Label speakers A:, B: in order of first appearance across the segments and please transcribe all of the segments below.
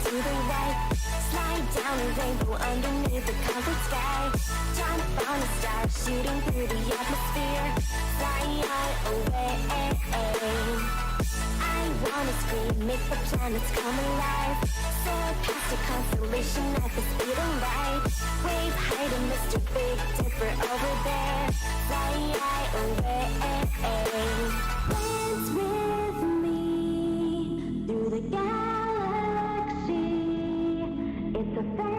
A: to the right. Slide down a rainbow underneath the concrete sky. Jump on a star, shooting through the atmosphere. Fly away. I wanna scream, make the planets come alive. Soar past a constellation at the speed of light. Wave high to Mr. Big Dipper over there. Fly away. Dance with me through the galaxy. It's a fantasy.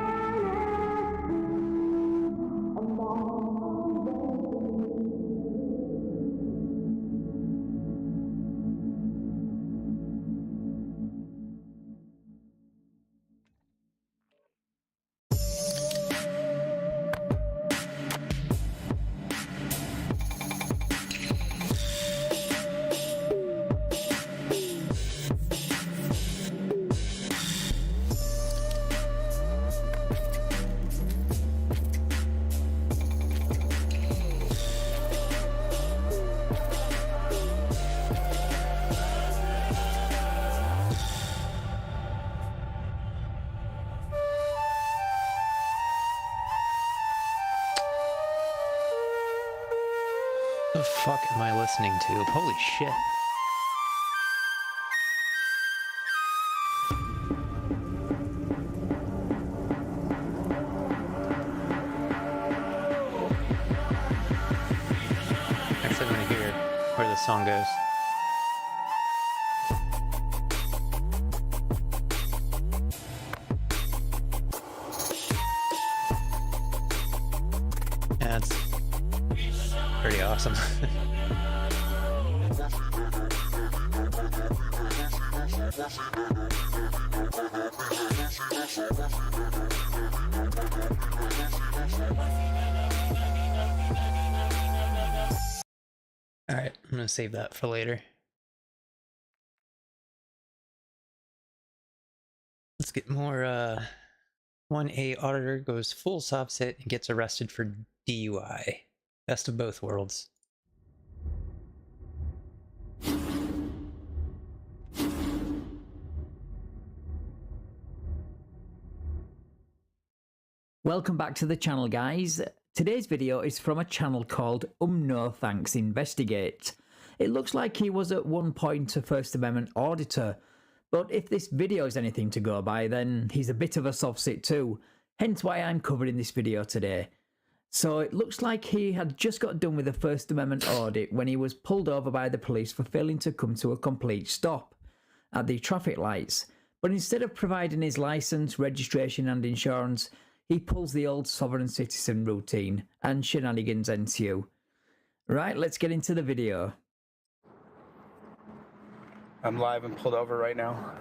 B: What the fuck am I listening to? Holy shit. Next I'm gonna hear where the song goes. Yeah, it's pretty awesome. Alright, I'm gonna save that for later. Let's get more, 1A auditor goes full SovCit and gets arrested for DUI. Best of both worlds.
C: Welcome back to the channel, guys. Today's video is from a channel called No Thanks Investigate. It looks like he was at one point a First Amendment auditor, but if this video is anything to go by, then he's a bit of a SovCit too, hence why I'm covering this video today. So it looks like he had just got done with a First Amendment audit when he was pulled over by the police for failing to come to a complete stop at the traffic lights. But instead of providing his license, registration and insurance, he pulls the old sovereign citizen routine and shenanigans ensue. Right, let's get into the video.
D: I'm live and pulled over right now.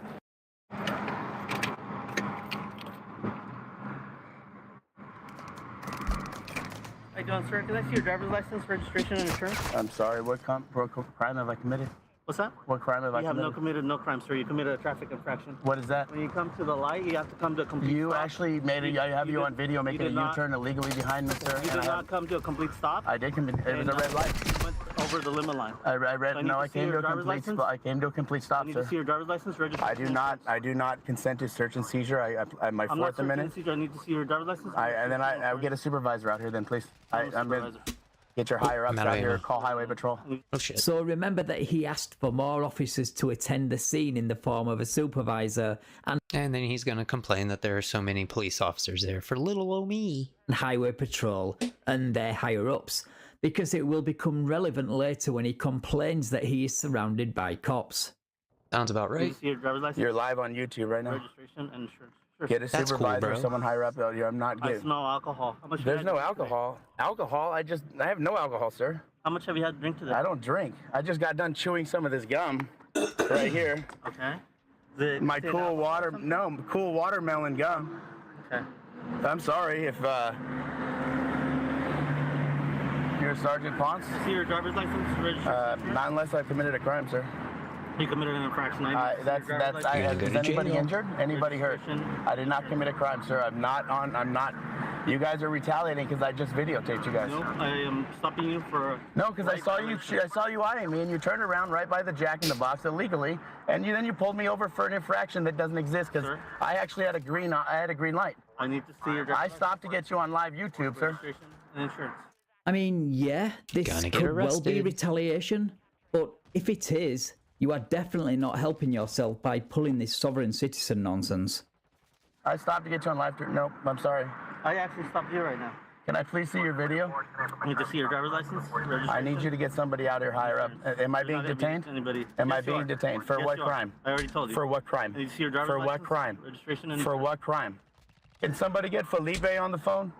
E: How you doing, sir? Can I see your driver's license, registration, and insurance?
D: I'm sorry, what crime have I committed?
E: What's that?
D: What crime have I committed?
E: You have committed no crime, sir. You committed a traffic infraction.
D: What is that?
E: When you come to the light, you have to come to a complete
D: You
E: stop.
D: actually made it, I have you on video making a U-turn illegally behind me, sir.
E: You did not come to a complete stop?
D: I did commit, it was a red light.
E: You went over the limit line.
D: I came to a complete stop, I came to a complete stop,
E: I need
D: sir.
E: to see your driver's license, registration.
D: I do not consent to search and seizure. My
E: I'm not
D: Fourth Amendment.
E: seizure. I need to see your driver's license.
D: I'll get a supervisor out here then, please. I'm gonna get your higher ups
B: I'm out
D: out
B: of
D: here,
B: ammo.
D: call Highway Patrol.
B: Oh shit.
C: So remember that he asked for more officers to attend the scene in the form of a supervisor and
B: And then he's gonna complain that there are so many police officers there for little old me.
C: Highway Patrol and their higher-ups, because it will become relevant later when he complains that he is surrounded by cops.
B: Sounds about
E: Need
B: right.
E: to see your driver's license,
D: You're live on YouTube right now.
E: registration, and insurance. Sure.
D: Get a
B: That's cool,
D: supervisor,
B: bro.
D: someone higher up out here. I'm not
E: I
D: getting.
E: smell alcohol. How much?
D: There's no alcohol. Alcohol? I have no alcohol, sir.
E: How much have you had to drink today?
D: I don't drink. I just got done chewing some of this gum right here.
E: Okay. Is
D: My
E: it
D: cool
E: alcohol
D: water,
E: or something?
D: no, cool watermelon gum.
E: Okay.
D: I'm sorry if you're Sergeant Ponce.
E: See your driver's license, registration.
D: Not unless I committed a crime, sir.
E: You committed an infraction. I need to see
D: That's
E: your driver's
D: I
B: You're
D: have,
B: gonna
D: is
B: go to
D: anybody
B: jail.
D: injured? Anybody hurt?
E: Registration.
D: I did not commit a crime, sir. I'm not. You guys are retaliating because I just videotaped you guys.
E: No, I am stopping you for.
D: No, because I saw you eyeing me, and you turned around right by the Jack in the Box illegally, and then you pulled me over for an infraction that doesn't exist because I actually had a green light.
E: I need to see your.
D: I stopped to get you on live YouTube, sir.
E: Registration and insurance.
C: I mean, yeah, this
B: Gonna get
C: could well be
B: arrested.
C: retaliation, but if it is, you are definitely not helping yourself by pulling this sovereign citizen nonsense.
D: I stopped to get you on live. Nope, I'm sorry.
E: I actually stopped you right now.
D: Can I please see your video?
E: I need to see your driver's license. Registration.
D: I need you to get somebody out here higher up. Am I being detained?
E: Anybody?
D: Am I
E: Yes, you
D: being
E: are.
D: detained? For
E: Yes,
D: what
E: you are.
D: crime?
E: I already told you.
D: For what crime?
E: I need to see your driver's
D: For
E: license.
D: what crime?
E: Registration and
D: For what crime? Can somebody get Felipe on the phone?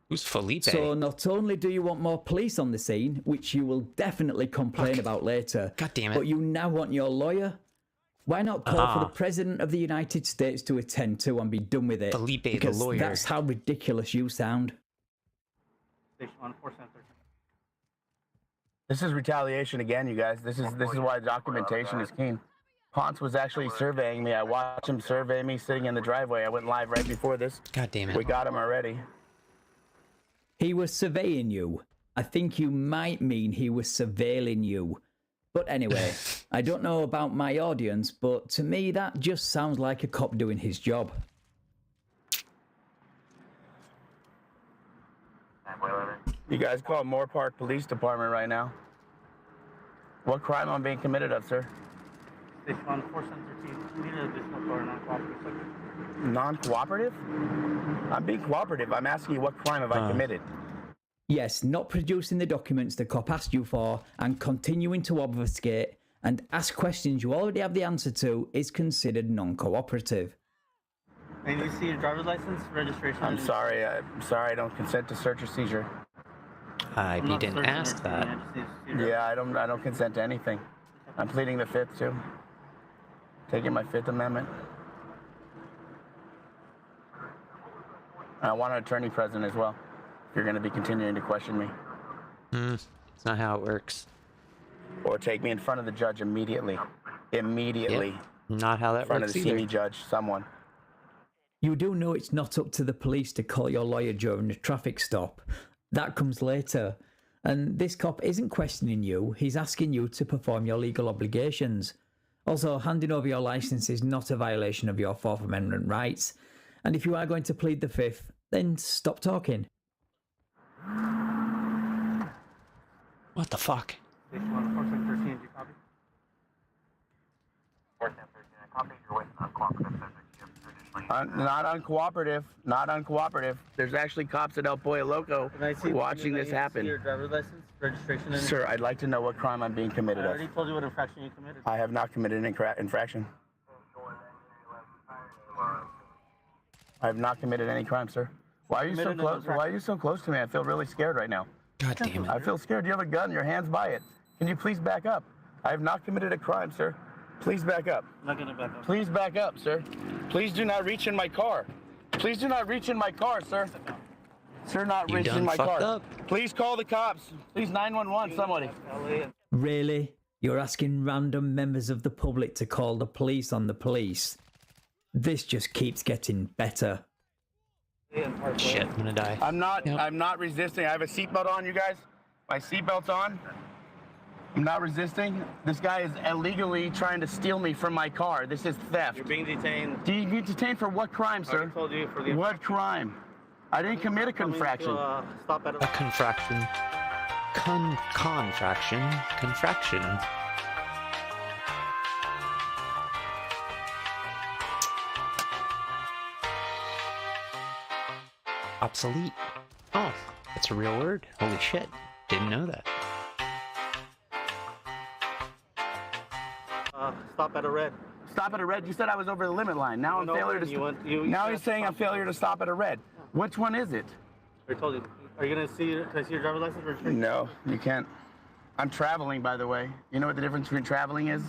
B: Who's Felipe?
C: So not only do you want more police on the scene, which you will definitely complain about later,
B: God damn it.
C: but you now want your lawyer? Why not call for the
B: Ah.
C: President of the United States to attend to and be done with it?
B: Felipe the
C: Because
B: lawyer.
C: that's how ridiculous you sound.
E: Station 1 Center.
D: This is retaliation again, you guys. This is why documentation is keen. Ponce was actually surveying me. I watched him survey me sitting in the driveway. I went live right before this.
B: God damn
D: We
B: it.
D: got him already.
C: He was surveying you. I think you might mean he was surveilling you. But anyway, I don't know about my audience, but to me that just sounds like a cop doing his job.
D: You guys call Moore Park Police Department right now. What crime I'm being committed of, sir?
E: Station 1 Center. You need an additional for non-cooperative subject.
D: Non-cooperative? I'm being cooperative. I'm asking you what crime have I committed?
C: Yes, not producing the documents the cop asked you for and continuing to obfuscate and ask questions you already have the answer to is considered non-cooperative.
E: I need to see your driver's license, registration.
D: I'm sorry. I'm sorry. I don't consent to search or seizure.
B: He didn't ask that.
D: Yeah, I don't consent to anything. I'm pleading the Fifth too. Taking my Fifth Amendment. I want an attorney present as well. If you're going to be continuing to question me,
B: It's not how it works.
D: or take me in front of the judge immediately. Immediately.
B: Not how
D: In
B: that
D: front of
B: works
D: the
B: either.
D: senior judge. Someone.
C: You do know it's not up to the police to call your lawyer during a traffic stop. That comes later. And this cop isn't questioning you, he's asking you to perform your legal obligations. Also, handing over your license is not a violation of your Fourth Amendment rights. And if you are going to plead the Fifth, then stop talking.
B: What the fuck?
E: Station 1 Center. Do you copy?
D: Not uncooperative. Not uncooperative. There's actually cops at El Pollo Loco
E: Can I see
D: watching
E: I
D: this
E: need to see
D: happen.
E: your driver's license, registration, and
D: Sir, I'd like to know what crime I'm being
E: I
D: committed of.
E: already told you what infraction you committed.
D: I have not committed an infraction. I have not committed any crime, sir. Why are you so
E: Committed an
D: close? Why are
E: infraction.
D: you so close to me? I feel really scared right now.
B: God damn it.
D: I feel scared. You have a gun. Your hand's by it. Can you please back up? I have not committed a crime, sir. Please back up.
E: I'm not gonna back up.
D: Please back up, sir. Please do not reach in my car. Please do not reach in my car, sir. Sir, not
B: You
D: reach in
B: done
D: my
B: fucked
D: car.
B: up.
D: Please call the cops. Please 911, somebody.
C: Really? You're asking random members of the public to call the police on the police? This just keeps getting better.
B: Shit, I'm gonna die.
D: I'm not
B: Yep.
D: resisting. I have a seatbelt on, you guys. My seatbelt's on. I'm not resisting. This guy is illegally trying to steal me from my car. This is theft.
E: You're being detained.
D: Do you get detained for what crime,
E: I already
D: sir?
E: told you for the
D: What crime? I didn't commit a
E: coming
D: infraction.
E: to, stop at
B: A contraction. Contraction. Contraction. Obsolete. Oh, that's a real word. Holy shit. Didn't know that.
E: stop at a red.
D: Stop at a red. You said I was over the limit line. Now I'm
E: No,
D: failure to.
E: you went- you
D: now
E: said
D: he's saying I'm
E: stop.
D: failure to stop at a red. Which one is it?
E: I told you. Are you gonna see? Can I see your driver's license? Registration?
D: No, you can't. I'm traveling, by the way. You know what the difference between traveling is?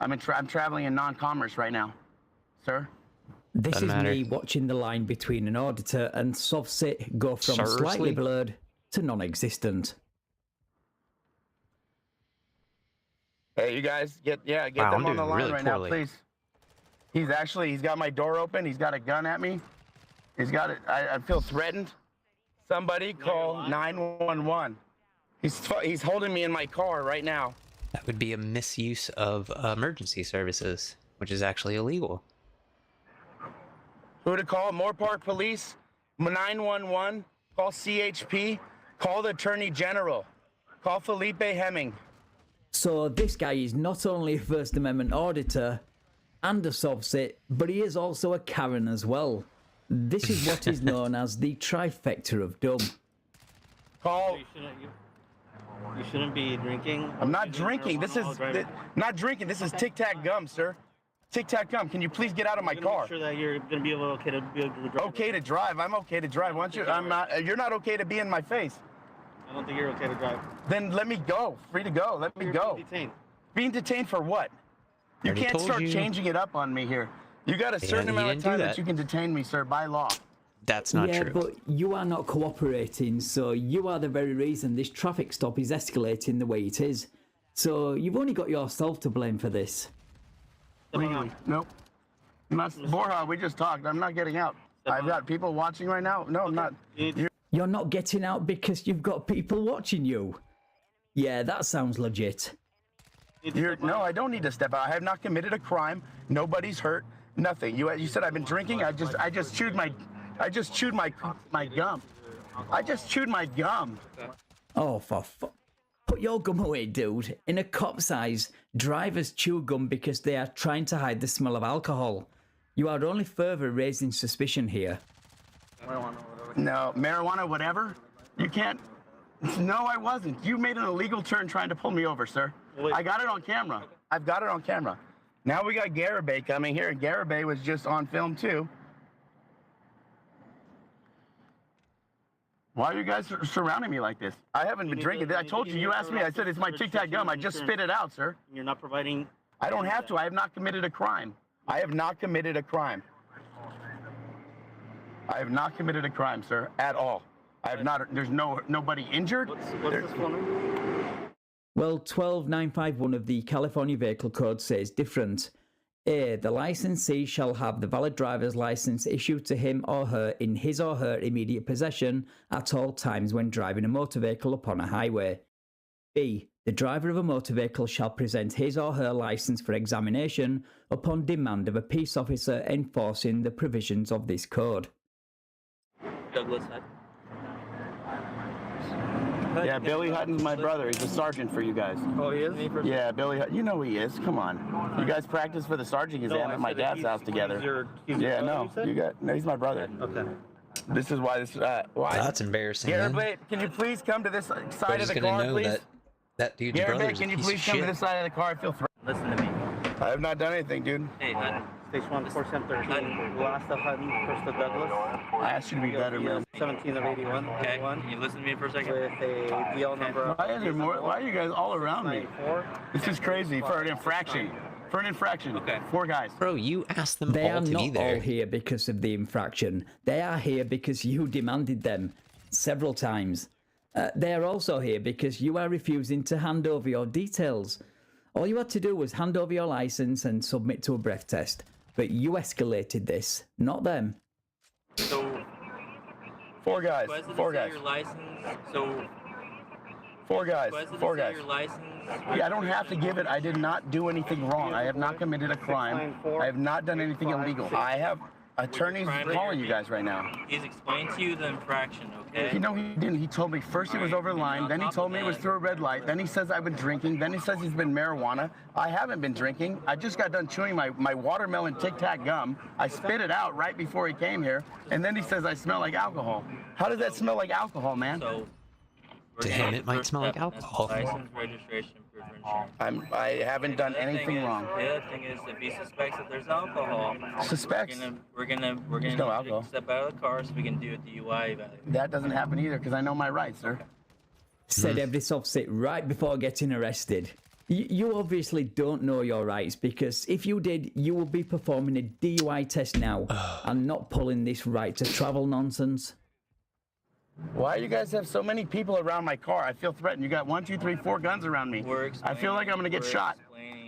D: I'm traveling in non-commerce right now, sir.
C: This
B: Doesn't
C: is
B: matter.
C: me watching the line between an auditor and SovCits go from
B: Seriously?
C: slightly blurred to non-existent.
D: Hey, you guys, get
B: Wow,
D: them
B: I'm
D: on the
B: doing
D: line
B: really
D: right
B: poorly.
D: now, please. He's got my door open. He's got a gun at me. He's got it. I feel threatened. Somebody call 911. He's holding me in my car right now.
B: That would be a misuse of emergency services, which is actually illegal.
D: Who to call? Moore Park Police, 911, call CHP, call the Attorney General, call Felipe Hemming.
C: So this guy is not only a First Amendment auditor and a SovCit, but he is also a Karen as well. This is what is known as the trifecta of dumb.
D: Call.
E: You shouldn't be drinking.
D: I'm not drinking. This is not drinking. This is Tic Tac gum, sir. Tic Tac gum. Can you please get out of my car?
E: Make sure that you're gonna be okay to drive.
D: Okay to drive. I'm okay to drive. Why don't you? I'm not. You're not okay to be in my face.
E: I don't think you're okay to drive.
D: Then let me go. Free to go. Let me go.
E: Being detained.
D: Being detained for what? You
B: Already
D: can't
B: told
D: start
B: you.
D: changing it up on me here. You got a certain
B: he
D: amount
B: didn't
D: of
B: do
D: time that
B: that.
D: you can detain me, sir, by law.
B: That's not
C: yeah,
B: true.
C: but you are not cooperating, so you are the very reason this traffic stop is escalating the way it is. So you've only got yourself to blame for this.
D: Legally. Nope. I'm not, Borja, we just talked. I'm not getting out. I've got people watching right now. No, I'm not.
C: You're not getting out because you've got people watching you. Yeah, that sounds legit.
D: No, I don't need to step out. I have not committed a crime. Nobody's hurt. Nothing. You said I've been drinking. I just chewed my gum. I just chewed my gum.
C: Oh, for fuck. Put your gum away, dude. In a cop's eyes, drivers chew gum because they are trying to hide the smell of alcohol. You are only further raising suspicion here.
D: No, marijuana, whatever. You can't. No, I wasn't. You made an illegal turn trying to pull me over, sir. I got it on camera. I've got it on camera. Now we got Garibay coming here, and Garibay was just on film too. Why are you guys surrounding me like this? I haven't been drinking. I told you. You asked me. I said it's my Tic Tac gum. I just spit it out, sir.
E: You're not providing.
D: I don't have to. I have not committed a crime. I have not committed a crime. I have not committed a crime, sir, at all. I have not. There's nobody injured.
E: What's this phone number?
C: Well, 12951 of the California Vehicle Code says different. A. The licensee shall have the valid driver's license issued to him or her in his or her immediate possession at all times when driving a motor vehicle upon a highway. B. The driver of a motor vehicle shall present his or her license for examination upon demand of a peace officer enforcing the provisions of this code.
E: Douglas Head.
D: Yeah, Billy Hutton's my brother. He's a sergeant for you guys.
E: Oh, he is?
D: Yeah, Billy Hutton. You know who he is. Come on. You guys practice for the sergeant exam at my dad's house together. Yeah, no. No, he's my brother.
E: Okay.
D: This is why this. Why?
B: That's embarrassing. man.
D: Garibay, can you please come to this side
B: We're
D: of
B: just
D: the
B: gonna
D: car,
B: know
D: please?
B: that dude's brother
D: Garibay,
B: is
D: can
B: a
D: you
B: piece
D: please
B: of
D: come to
B: shit.
D: this side of the car? I feel threatened.
E: Listen to me.
D: I have not done anything, dude.
E: Hey, Hutton. Station 1, 4713. Last of Hutton, first of Douglas.
D: I asked you to be better, man.
E: 17 of 81.
F: Okay, can you listen to me for a second?
E: With a DL number.
D: Why are you guys all around me?
E: 94.
D: This is crazy for an infraction. For an infraction.
F: Okay.
D: 4 guys.
B: Bro, you asked them
C: They
B: all
C: are
B: to be
C: not
B: there.
C: all here because of the infraction. They are here because you demanded them several times. They are also here because you are refusing to hand over your details. All you had to do was hand over your license and submit to a breath test. But you escalated this, not them.
F: So,
D: 4 guys.
F: requested
D: 4
F: to say
D: guys.
F: your license. So,
D: 4 guys.
F: requested
D: 4
F: to say
D: guys.
F: your license.
D: Yeah, I don't have to give it. I did not do anything wrong. I have not committed a crime. I have not done anything illegal. I have attorneys calling you guys right now.
F: He's explained to you the infraction, okay?
D: You know, he didn't. He told me first he was over the line, then he told me it was through a red light, then he says I've been drinking, then he says he's been marijuana. I haven't been drinking. I just got done chewing my watermelon Tic Tac gum. I spit it out right before he came here, and then he says I smell like alcohol. How does that smell like alcohol, man?
F: So, we're
B: To
F: gonna
B: him,
F: do
B: it might
F: first
B: smell like
F: step, and that's
B: alcohol.
F: License, registration, proof of insurance.
D: I haven't done
F: The other thing
D: anything
F: is-
D: wrong.
F: The other thing is, if he suspects that there's alcohol,
D: Suspects?
F: we're gonna
D: There's no
F: need you
D: alcohol.
F: to step out of the car so we can do a DUI evaluation.
D: That doesn't happen either because I know my rights, sir.
C: Said every SovCit right before getting arrested. You obviously don't know your rights because if you did, you would be performing a DUI test now and not pulling this right to travel nonsense.
D: Why do you guys have so many people around my car? I feel threatened. You got 1, 2, 3, 4 guns around me. I feel like I'm gonna get shot.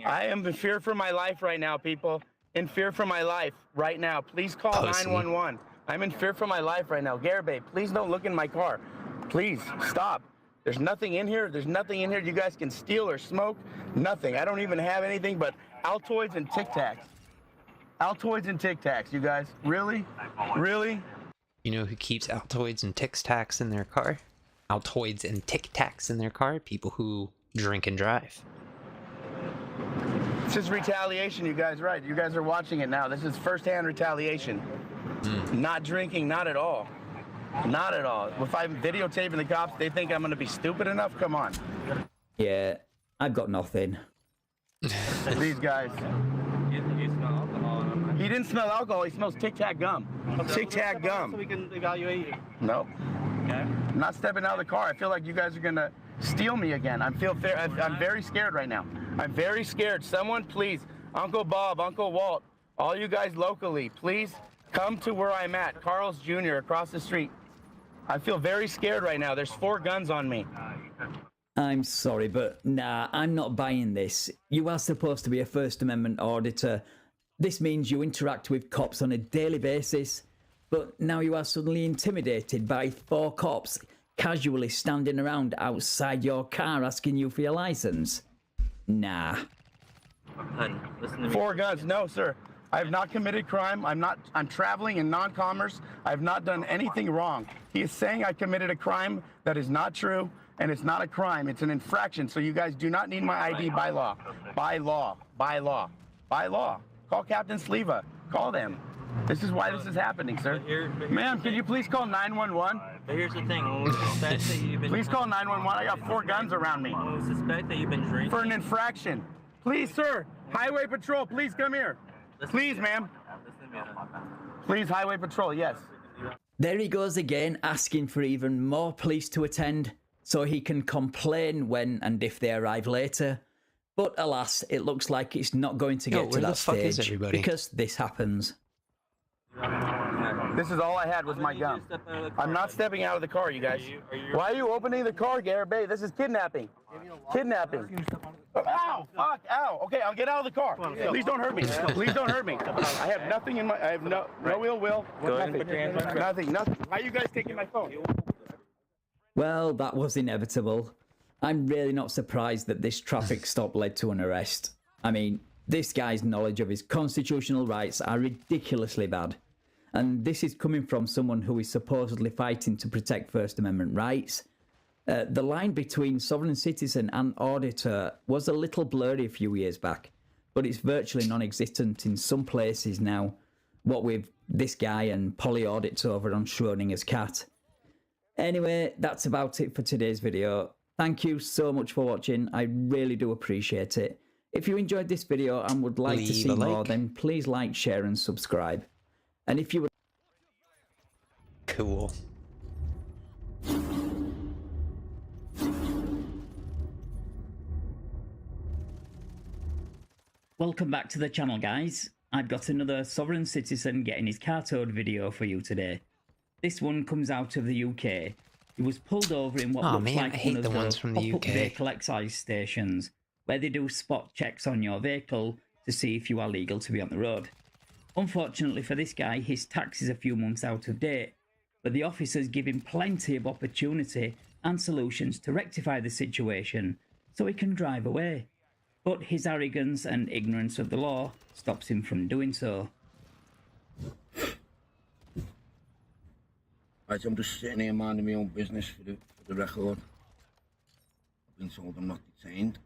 D: I am in fear for my life right now, people. In fear for my life right now. Please call
B: Pussy.
D: 911. I'm in fear for my life right now. Garibay, please don't look in my car. Please, stop. There's nothing in here. There's nothing in here you guys can steal or smoke. Nothing. I don't even have anything but Altoids and Tic Tacs. Altoids and Tic Tacs, you guys. Really? Really?
B: You know who keeps Altoids and Tic Tacs in their car? Altoids and Tic Tacs in their car? People who drink and drive.
D: This is retaliation, you guys, right? You guys are watching it now. This is firsthand retaliation. Not drinking, not at all. Not at all. If I'm videotaping the cops, they think I'm going to be stupid enough? Come on.
C: Yeah, I've got nothing.
D: These guys.
F: You smell alcohol.
D: He didn't smell alcohol. He smells Tic Tac gum. Tic Tac gum.
E: So we can evaluate you.
D: Nope.
F: Okay.
D: I'm not stepping out of the car. I feel like you guys are going to steal me again. I'm very scared right now. I'm very scared. Someone, please, Uncle Bob, Uncle Walt, all you guys locally, please come to where I'm at, Carl's Jr. across the street. I feel very scared right now. There's 4 guns on me.
C: I'm sorry, but nah, I'm not buying this. You are supposed to be a First Amendment auditor. This means you interact with cops on a daily basis, but now you are suddenly intimidated by 4 cops casually standing around outside your car asking you for your license. Nah.
F: Hun, listen to me.
D: 4 guns. No, sir. I have not committed crime. I'm traveling in non-commerce. I have not done anything wrong. He is saying I committed a crime that is not true, and it's not a crime. It's an infraction. So you guys do not need my ID by law. By law. By law. By law. Call Captain Sleva. Call them. This is why this is happening, sir. Ma'am, can you please call 911?
F: But here's the thing. When we suspect that you've been...
D: Please call 911. I got 4 guns around me.
F: When we suspect that you've been drinking...
D: For an infraction. Please, sir. Highway Patrol, please come here. Please, ma'am.
F: Listen to me, hun.
D: Please, Highway Patrol, yes.
C: There he goes again, asking for even more police to attend so he can complain when and if they arrive later. But alas, it looks like it's not going to get to that stage because this happens.
D: This is all I had was my gun. I'm not stepping out of the car, you guys. Why are you opening the car, Garibay? This is kidnapping. Kidnapping. Ow! Fuck! Ow! Okay, I'll get out of the car. Please don't hurt me. Please don't hurt me. I have nothing in my. I have no ill will. Nothing. Nothing. Why are you guys taking my phone?
C: Well, that was inevitable. I'm really not surprised that this traffic stop led to an arrest. I mean, this guy's knowledge of his constitutional rights are ridiculously bad. And this is coming from someone who is supposedly fighting to protect First Amendment rights. The line between sovereign citizen and auditor was a little blurry a few years back, but it's virtually non-existent in some places now, what with this guy and Polly audits over on Schrodinger's cat. Anyway, that's about it for today's video. Thank you so much for watching. I really do appreciate it. If you enjoyed this video and would like to see more, then please like, share and subscribe. And if you would...
B: Cool.
C: Welcome back to the channel, guys. I've got another sovereign citizen getting his car towed video for you today. This one comes out of the UK. He was pulled over in what looks like one of the pop-up vehicle excise stations, where they do spot checks on your vehicle to see if you are legal to be on the road. Unfortunately for this guy, his tax is a few months out of date, but the officers give him plenty of opportunity and solutions to rectify the situation so he can drive away. But his arrogance and ignorance of the law stops him from doing so.
G: Right, I'm just sitting here minding my own business for the record. I've been told I'm not detained.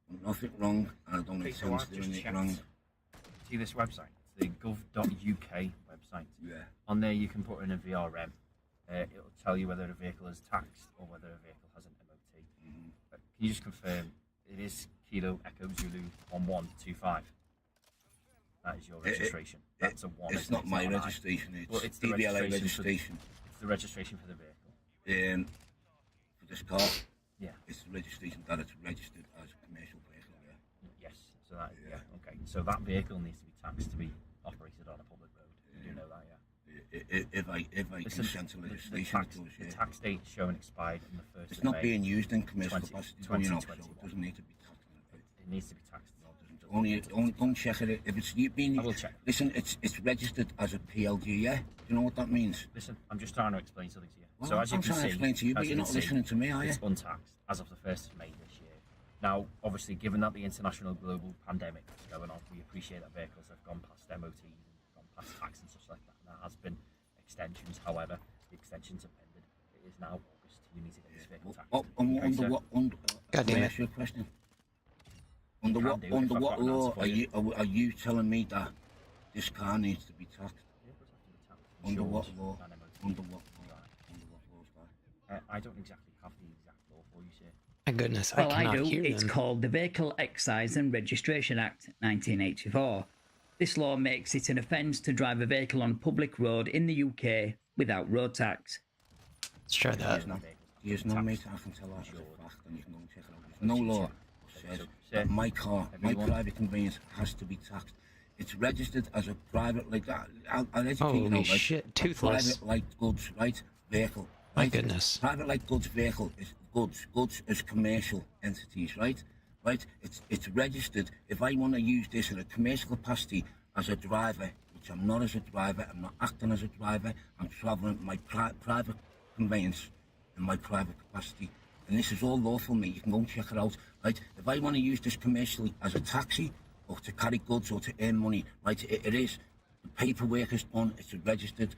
G: I'm nothing wrong, and I don't intend to do anything wrong.
H: See this website? It's the gov.uk website.
G: Yeah.
H: On there you can put in a VRM. It'll tell you whether a vehicle is taxed or whether a vehicle has an MOT. But can you just confirm it is Kilo Echo Zulu 1125? That is your registration. That's a 1.
G: It's not my registration. It's
H: the
G: DVLA registration.
H: It's the registration for the vehicle.
G: For this car?
H: Yeah.
G: It's the registration that it's registered as a commercial vehicle, yeah.
H: Yes. So that, yeah. Okay. So that vehicle needs to be taxed to be operated on a public road. You do know that, yeah?
G: If I consent to legislation,
H: the tax date showing expired on the 1st
G: It's
H: of
G: not
H: May
G: being used in commercial capacity, so it doesn't need to be taxed.
H: It needs to be taxed.
G: No, it only don't check it if it's you been.
H: I will check.
G: Listen, it's registered as a PLG. Yeah, do you know what that means?
H: Listen, I'm just trying to explain something to you.
G: Well,
H: so as you
G: I'm
H: can
G: trying
H: see,
G: to explain to you, but
H: as
G: you're
H: you
G: not
H: can see,
G: listening to me, are you?
H: It's untaxed as of the 1st of May this year. Now, obviously, given that the international global pandemic is going on, we appreciate that vehicles have gone past MOT and gone past tax and such like that. And there has been extensions. However, the extensions have ended. It is now August. You need to get this vehicle taxed.
G: Under what?
B: God damn
G: Can I
B: it.
G: ask you a question? Under
H: You
G: what?
H: can do it
G: Under
H: if I've
G: what
H: got an
G: law
H: answer for
G: are you telling me that this car needs to be taxed?
H: Vehicles have to be taxed,
G: Under what
H: insured,
G: law?
H: and MOT.
G: Under what law? Under what law is that?
H: I don't exactly have the exact law for you, sir.
B: My goodness,
C: Well,
B: I
C: I
B: cannot
C: do.
B: hear
C: It's
B: them.
C: called the Vehicle Excise and Registration Act 1984. This law makes it an offence to drive a vehicle on a public road in the UK without road tax.
B: Let's try that.
G: There's no mate, I can tell that as a fact, and you can go and check it out. There's no law that says that my car, my private conveyance, has to be taxed. It's registered as a private, like that. I'll educate you now,
B: Holy
G: right?
B: shit, toothless.
G: Private light goods, right? Vehicle.
B: My
G: Right?
B: goodness.
G: Private light goods vehicle is goods. Goods is commercial entities, right? Right? It's registered. If I want to use this in a commercial capacity as a driver, which I'm not as a driver, I'm not acting as a driver, I'm travelling my private conveyance in my private capacity, and this is all lawful, mate. You can go and check it out, right? If I want to use this commercially as a taxi or to carry goods or to earn money, right? It is. The paperwork is done. It's registered,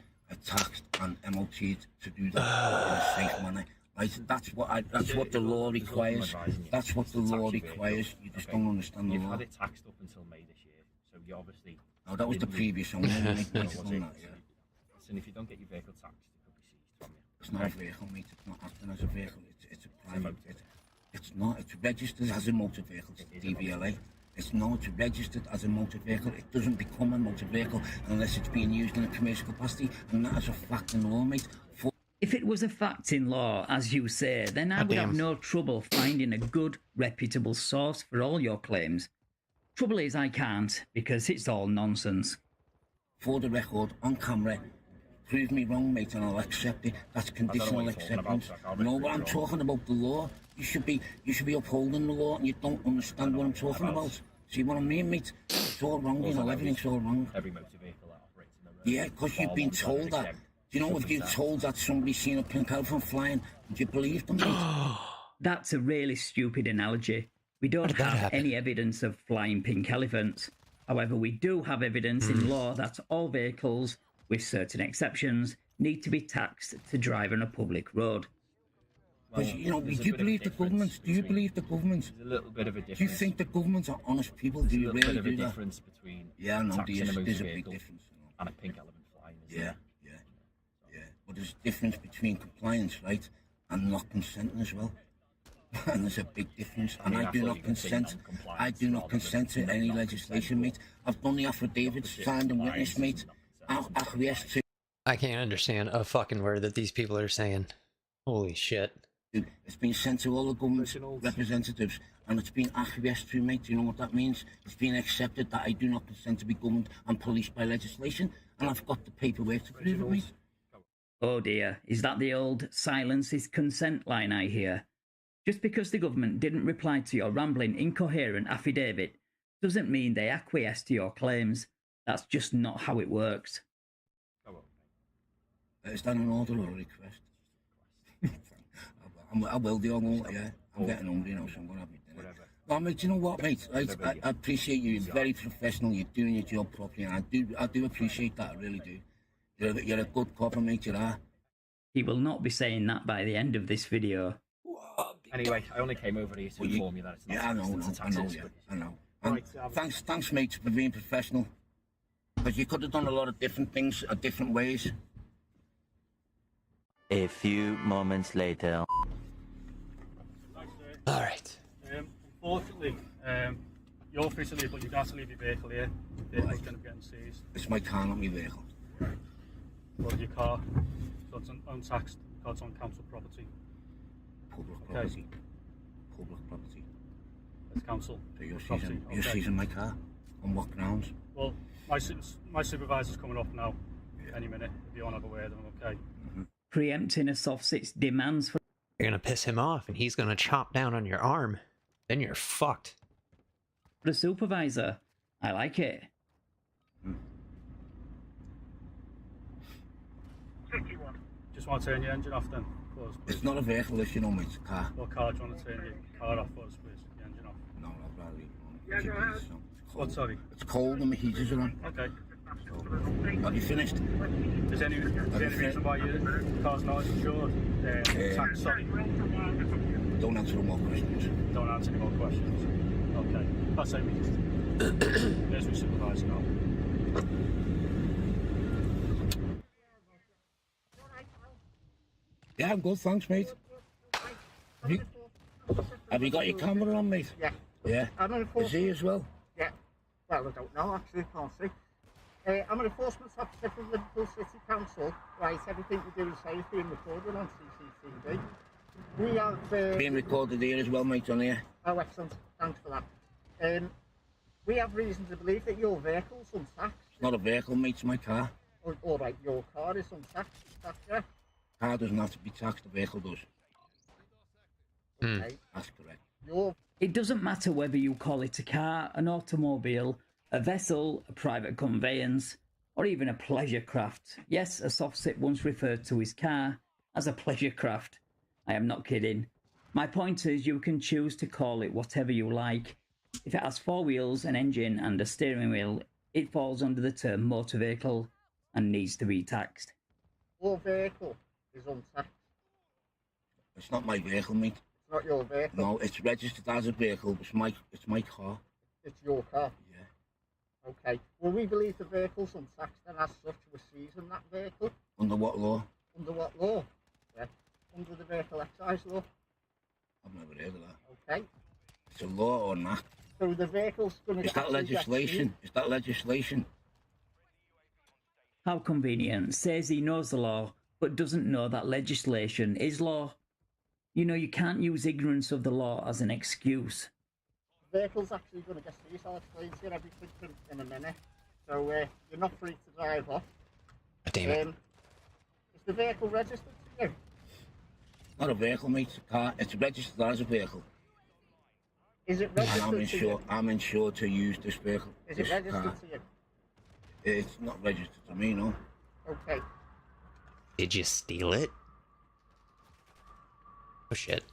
G: taxed, and MOT'd to do that in a safe manner. Right? That's what the law requires. That's what the law requires. You just don't understand the
H: You've
G: law.
H: had it taxed up until May this year, so you obviously.
G: No, that was the previous owner. Mate,
H: No,
G: mate,
H: was
G: done
H: it?
G: that, yeah.
H: Listen, if you don't get your vehicle taxed, it could be seized from you.
G: It's not a vehicle, mate. It's not acting as a vehicle. It's a private. It's not. It's registered as a motor vehicle. It's DVLA. It's not. It's registered as a motor vehicle. It doesn't become a motor vehicle unless it's being used in a commercial capacity, and that is a fact in law, mate.
C: If it was a fact in law, as you say, then I would have no trouble finding a good, reputable source for all your claims. Trouble is I can't, because it's all nonsense.
G: For the record, on camera, prove me wrong, mate, and I'll accept it. That's conditional acceptance. No, but I'm talking about the law. You should be upholding the law, and you don't understand what I'm talking about. See what I mean, mate? It's all wrong, you know, everything's all wrong.
H: Every motor vehicle that operates in the road.
G: Yeah, because you've been told that. Do you know, if you're told that somebody's seen a pink elephant flying, would you believe them, mate?
C: That's a really stupid analogy. We don't have any evidence of flying pink elephants. However, we do have evidence in law that all vehicles, with certain exceptions, need to be taxed to drive on a public road.
G: Because, you know, do you believe the government? Do you believe the government?
H: There's a little bit of a difference.
G: Do you think the government are honest people? Do you really do that?
H: There's a little bit of a difference between
G: yeah, no,
H: taxing a motor
G: there's a big
H: vehicle
G: difference. You know.
H: and a pink elephant flying.
G: Yeah. But there's a difference between compliance, right, and not consenting as well. And there's a big difference. And I do not consent. I do not consent to any legislation, mate. I've done the affidavits, signed and witnessed, mate. Acquiesced to.
B: I can't understand a fucking word that these people are saying. Holy shit.
G: It's been sent to all the government representatives, and it's been acquiesced to, mate. Do you know what that means? It's been accepted that I do not consent to be governed and policed by legislation, and I've got the paperwork to prove it, mate.
C: Oh dear, is that the old silence is consent line I hear? Just because the government didn't reply to your rambling, incoherent affidavit doesn't mean they acquiesce to your claims. That's just not how it works.
G: Is that an order or a request? I will do, yeah. I'm getting hungry now, so I'm going to have my dinner. Well, mate, you know what, mate? I appreciate you. You're very professional. You're doing your job properly, and I do appreciate that. I really do. You're a good copper, mate, you are.
C: He will not be saying that by the end of this video.
H: Anyway, I only came over here to inform you that it's not.
G: Yeah, I know. And thanks, mate, for being professional. Because you could have done a lot of different things, different ways.
I: A few moments later.
B: All right.
E: Unfortunately, you're free to leave, but you got to leave your vehicle here. The vehicle's going to be getting seized.
G: It's my car, not my vehicle.
E: But your car, so it's untaxed, because it's on council property.
G: Public property. Public property.
E: It's council
G: So you're
E: property.
G: seizing my car? On what grounds?
E: Well, my supervisor's coming up now, any minute, if you want to have a word with him, okay?
C: Preempting a SovCits demands for...
B: You're gonna piss him off and he's gonna chop down on your arm. Then you're fucked.
C: but a supervisor. I like it.
E: Just want to turn your engine off then, for us, please.
G: It's not a vehicle, it's, you know, mate, it's a car.
E: What car do you want to turn your car off for us, please? Your engine off.
G: No, I'd rather leave it on. It's cold.
E: What, sorry?
G: It's cold and the heaters are on.
E: Okay.
G: So, have you finished?
E: Is any reason why your car's not insured? Tax, sorry.
G: Don't answer more questions.
E: Don't answer any more questions. Okay. That's it. There's my supervisor now.
G: Yeah, I'm good, thanks, mate. Have you got your camera on, mate?
J: Yeah.
G: Yeah.
J: I'm an
G: Is
J: enforcement.
G: he as well?
J: Yeah. Well, I don't know actually. Can't see. I'm an enforcement officer from Liverpool City Council. Right. Everything we do is safe, being recorded on CCTV. We have.
G: Being recorded here as well, mate, on here.
J: Oh, excellent. Thanks for that. We have reason to believe that your vehicle's untaxed.
G: It's not a vehicle, mate, it's my car.
J: All right, your car is untaxed. Is that correct?
G: Car doesn't have to be taxed, the vehicle does.
J: Okay.
G: That's correct.
J: Your
C: It doesn't matter whether you call it a car, an automobile, a vessel, a private conveyance, or even a pleasure craft. Yes, a SovCit once referred to his car as a pleasure craft. I am not kidding. My point is you can choose to call it whatever you like. If it has 4 wheels, an engine and a steering wheel, it falls under the term motor vehicle and needs to be taxed.
J: vehicle is untaxed.
G: It's not my vehicle, mate.
J: It's not your vehicle.
G: No, it's registered as a vehicle. It's my car.
J: It's your car.
G: Yeah.
J: Okay. Well, we believe the vehicle's untaxed, and as such, we're seizing that vehicle.
G: Under what law?
J: Under what law? Yeah. Under the vehicle excise law.
G: I've never heard of that.
J: Okay.
G: It's a law or not?
J: So the vehicle's going to.
G: Is that legislation? Is that legislation?
C: How convenient. Says he knows the law, but doesn't know that legislation is law. You know, you can't use ignorance of the law as an excuse.
J: The vehicle's actually going to get seized. I'll explain to you everything in a minute. So you're not free to drive off.
B: Damn it.
J: Is the vehicle registered to you?
G: Not a vehicle, mate. It's a car. It's registered as a vehicle.
J: Is it
G: And
J: registered to you?
G: I'm insured to use this vehicle.
J: Is it
G: this
J: registered
G: car.
J: to you?
G: It's not registered to me, no.
J: Okay.
B: Did you steal it? Oh shit.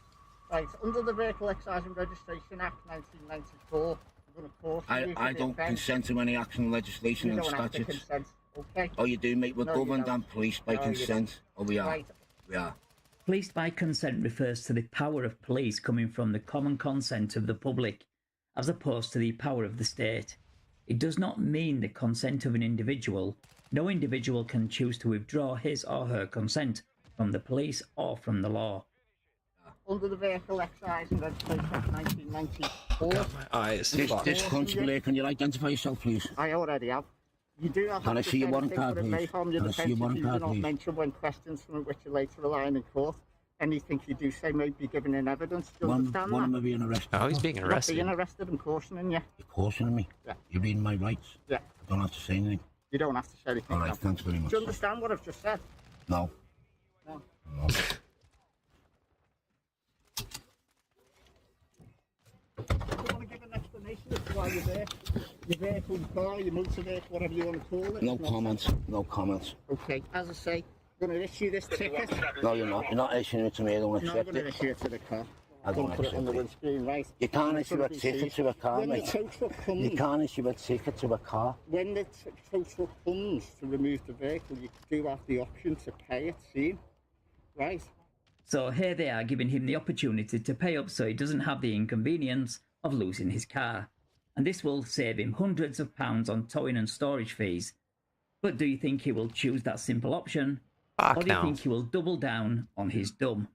J: Right, under the Vehicle Excise and Registration Act 1994, I'm going to cause you
G: I don't consent to any action, legislation
J: you
G: and
J: don't have to
G: statutes.
J: consent, okay?
G: Oh, you do, mate. We're
J: No, you
G: governed
J: don't.
G: and policed by
J: No, you
G: consent. Oh, we are.
J: Right.
G: We are.
C: Policed by consent refers to the power of police coming from the common consent of the public, as opposed to the power of the state. It does not mean the consent of an individual. No individual can choose to withdraw his or her consent from the police or from the law.
J: Under the Vehicle Excise and Registration Act 1994,
B: My eyes.
G: This constable here, can you identify yourself, please?
J: I already have. You do have
G: Can I
J: to
G: see your
J: say
G: warrant
J: anything,
G: card,
J: but it may
G: please?
J: harm your
G: Can I see
J: defence
G: your
J: if
G: warrant
J: you do
G: card,
J: not
G: please?
J: mention when questions from which you later rely in court. Anything you do say may be given in evidence. Do you understand
G: One
J: that?
G: am I being arrested?
B: Oh, he's being
J: You're not
B: arrested.
J: being arrested, I'm cautioning you.
G: You're cautioning me?
J: Yeah.
G: You're reading my rights?
J: Yeah.
G: I don't have to say anything?
J: You don't have to say anything.
G: All right,
J: no.
G: thanks very much.
J: Do you understand what I've just said?
G: No.
J: No.
G: No.
J: Do you want to give an explanation as to why you're there? Your vehicle, your car, your motor vehicle, whatever you want to call it.
G: No
J: It's not-
G: comments. No comments.
J: Okay, as I say, I'm going to issue this ticket.
G: No, you're not. You're not issuing it to me. I don't
J: No, I'm
G: accept
J: going to
G: it.
J: issue it to the car.
G: I don't
J: Put it on the
G: accept it.
J: windscreen, right?
G: You can't
J: And it's
G: issue
J: gonna
G: a
J: be
G: ticket
J: seized.
G: to a car,
J: When the
G: mate.
J: tow truck comes,
G: You can't issue a ticket to a car.
J: when the tow truck comes to remove the vehicle, you do have the option to pay it, see? Right?
C: So here they are giving him the opportunity to pay up so he doesn't have the inconvenience of losing his car. And this will save him hundreds of pounds on towing and storage fees. But do you think he will choose that simple option?
B: Fuck
J: Oh,
C: Or do you
B: no.
C: think he will double down on his dumb?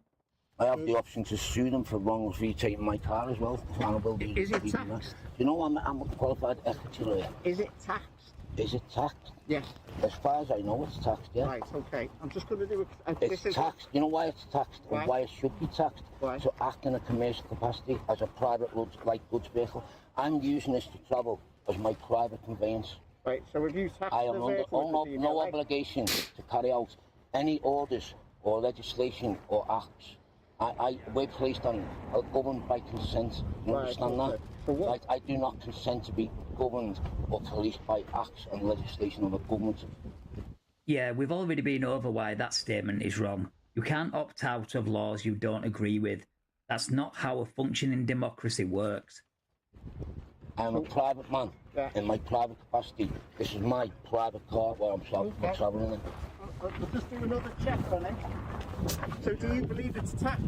G: I have the option to sue them for wrongfully taking my car as well. And I will do
J: Is it
G: do that.
J: taxed?
G: You know, I'm a qualified equity lawyer.
J: Is it taxed?
G: Is it taxed?
J: Yes.
G: As far as I know, it's taxed, yeah.
J: Right, okay. I'm just going to do a...
G: It's taxed. You know why it's taxed
J: Why?
G: and why it should be taxed?
J: Why?
G: To act in a commercial capacity as a private light goods vehicle. I'm using this to travel as my private conveyance.
J: Right, so if you tax
G: I
J: the
G: am under
J: vehicle...
G: no obligation to carry out any orders or legislation or acts we're placed on, governed by consent. You understand that?
J: For what?
G: Right, I do not consent to be governed or policed by acts and legislation of a government.
C: Yeah, we've already been over why that statement is wrong. You can't opt out of laws you don't agree with. That's not how a functioning democracy works.
G: I'm a private man in my private capacity. This is my private car where I'm travelling in.
J: We'll just do another check on it. So do you believe it's taxed?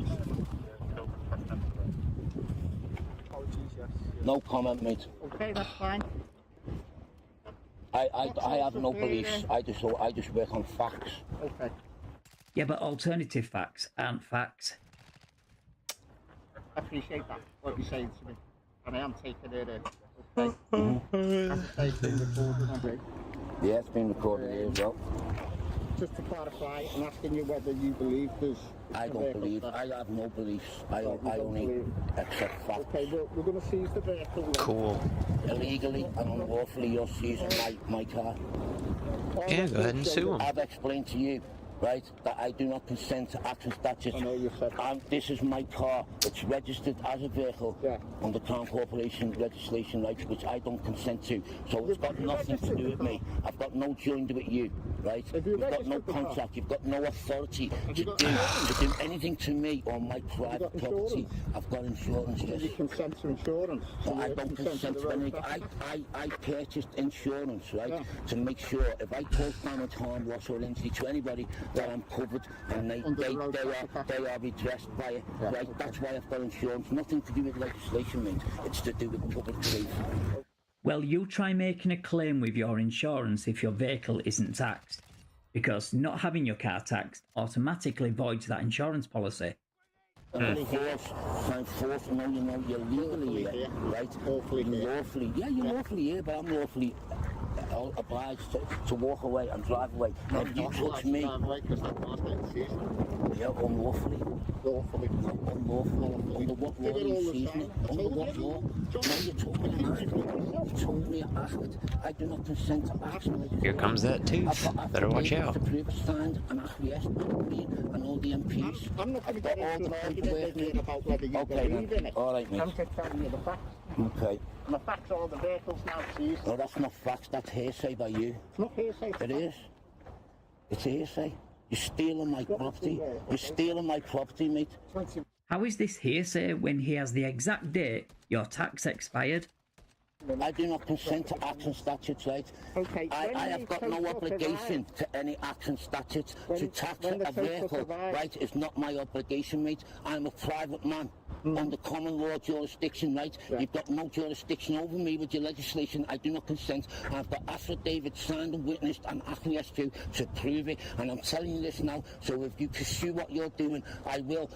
G: No comment, mate.
J: Okay, that's fine.
G: I have no beliefs. I just work on facts.
J: Okay.
C: Yeah, but alternative facts aren't facts.
J: I appreciate that, what you're saying to me. And I am taking it in. Okay. As I say, it's been recorded, okay?
G: Yeah, it's been recorded here as well.
J: Just to clarify, I'm asking you whether you believe there's...
G: I don't believe. I have no beliefs. I only accept facts.
J: Okay, we're going to seize the vehicle. Then.
B: Cool.
G: Illegally and unlawfully, you're seizing my car.
B: Yeah, go ahead and sue him.
G: I've explained to you, right, that I do not consent to acts and statutes.
J: I know you said that.
G: This is my car. It's registered as a vehicle under Crown Corporation legislation, right, which I don't consent to. So it's got nothing to do with me. I've got no joined with you, right? You've got no contract. You've got no authority to do anything to me on my private property. I've got insurance, yes.
J: You consent to insurance?
G: So I don't consent to anything. I purchased insurance, right, to make sure if I cause damage, harm, loss or injury to anybody, that I'm covered and they are redressed by it. Right? That's why I've got insurance. Nothing to do with legislation, mate. It's to do with public safety.
C: Well, you try making a claim with your insurance if your vehicle isn't taxed, because not having your car taxed automatically voids that insurance policy.
G: I'm forced, no, you're legally here, right? Lawfully, yeah, you're lawfully here, but I'm lawfully obliged to walk away and drive away. Now, if you touch me, yeah, unlawfully. Lawfully. Unlawfully. Under what law are you seizing it? Under what law? Now you're talking an act. You told me an act. I do not consent to action.
B: Here comes that tooth. Better watch out.
G: To prove it signed and acquiesced by me and all the MPs.
J: I'm not going to get into an argument here about whether you believe in it.
G: All right, mate.
J: I'm just telling you the facts.
G: Okay.
J: And the facts are the vehicles now seized.
G: No, that's not facts. That's hearsay by you.
J: It's not hearsay.
G: It is. It's hearsay. You're stealing my property. You're stealing my property, mate.
C: How is this hearsay when he has the exact date your tax expired?
G: I do not consent to acts and statutes, right?
J: Okay.
G: I have got no obligation to any acts and statutes. To tax a vehicle, right, is not my obligation, mate. I'm a private man under common law jurisdiction, right? You've got no jurisdiction over me with your legislation. I do not consent. I've got affidavit signed and witnessed and acquiesced to prove it. And I'm telling you this now, so if you pursue what you're doing, I will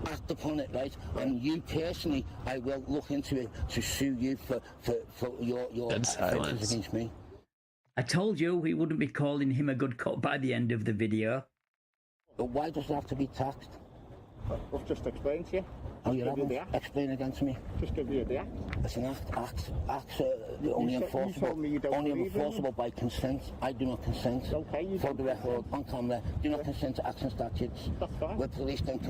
G: act upon it, right? And you personally, I will look into it to sue you for your offences against me.
C: I told you we wouldn't be calling him a good cop by the end of the video.
G: But why does it have to be taxed?
J: I've just explained to you.
G: Oh, you haven't? Explain again to me.
J: Just give you the act.
G: It's an act. Acts are only enforceable by consent. I do not consent.
J: Okay,
G: for the record, on camera, do not consent to acts and statutes.
J: That's fine.
G: We're policed and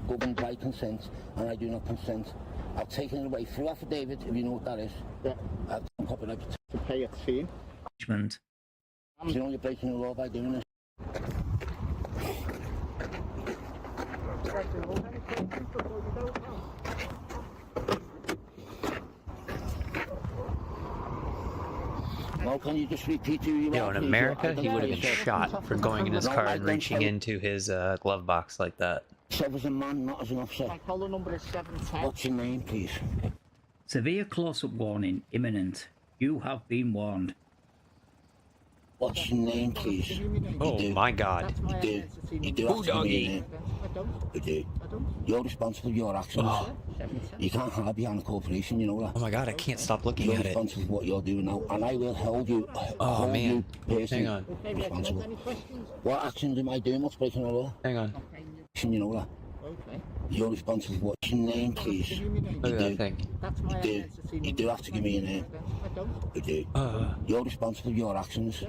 G: governed by consent, and I do not consent. I've taken it away through affidavit, if you know what that is.
J: Yeah.
G: I've copyright
J: to pay at scene.
C: Management.
G: So you're only breaking the law by doing this. Well, can you just repeat who you are?
B: In America, he would have been shot for going in his car and reaching into his glove box like that.
G: Serve as a man, not as an officer.
J: My collar number is 710.
G: What's your name, please?
C: Severe close-up warning imminent. You have been warned.
G: What's your name, please?
B: Oh my God.
G: You do have to give me a name. You do. You're responsible for your actions.
B: Oh.
G: You can't hide behind a corporation, you know that.
B: Oh my God, I can't stop looking at it.
G: You're responsible for what you're doing now, and I will hold you.
B: Oh man, hang on.
G: Responsible. What actions am I doing? What's breaking the law?
B: Hang on.
G: You know that.
J: Okay.
G: You're responsible for what's your name, please?
B: Look at that thing.
G: You do have to give me a name. You do. You're responsible for your actions.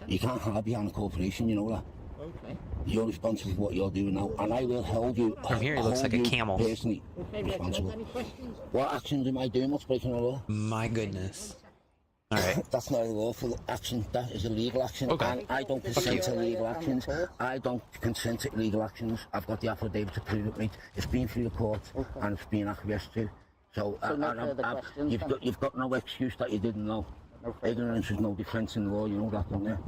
G: You can't hide behind a corporation, you know that.
J: Okay.
G: You're responsible for what you're doing now, and I will hold you.
B: From here, he looks like a camel.
G: Personally
J: Okay, Reg,
G: responsible.
J: any questions?
G: What actions am I doing? What's breaking the law?
B: My goodness. All right.
G: That's not a lawful action. That is illegal action.
B: Okay.
G: And I don't consent to illegal actions. I don't consent to illegal actions. I've got the affidavit to prove it, mate. It's been through the court and it's been acquiesced to. So, you've got no excuse that you didn't know. Ignorance is no defence in the law. You know that, don't you?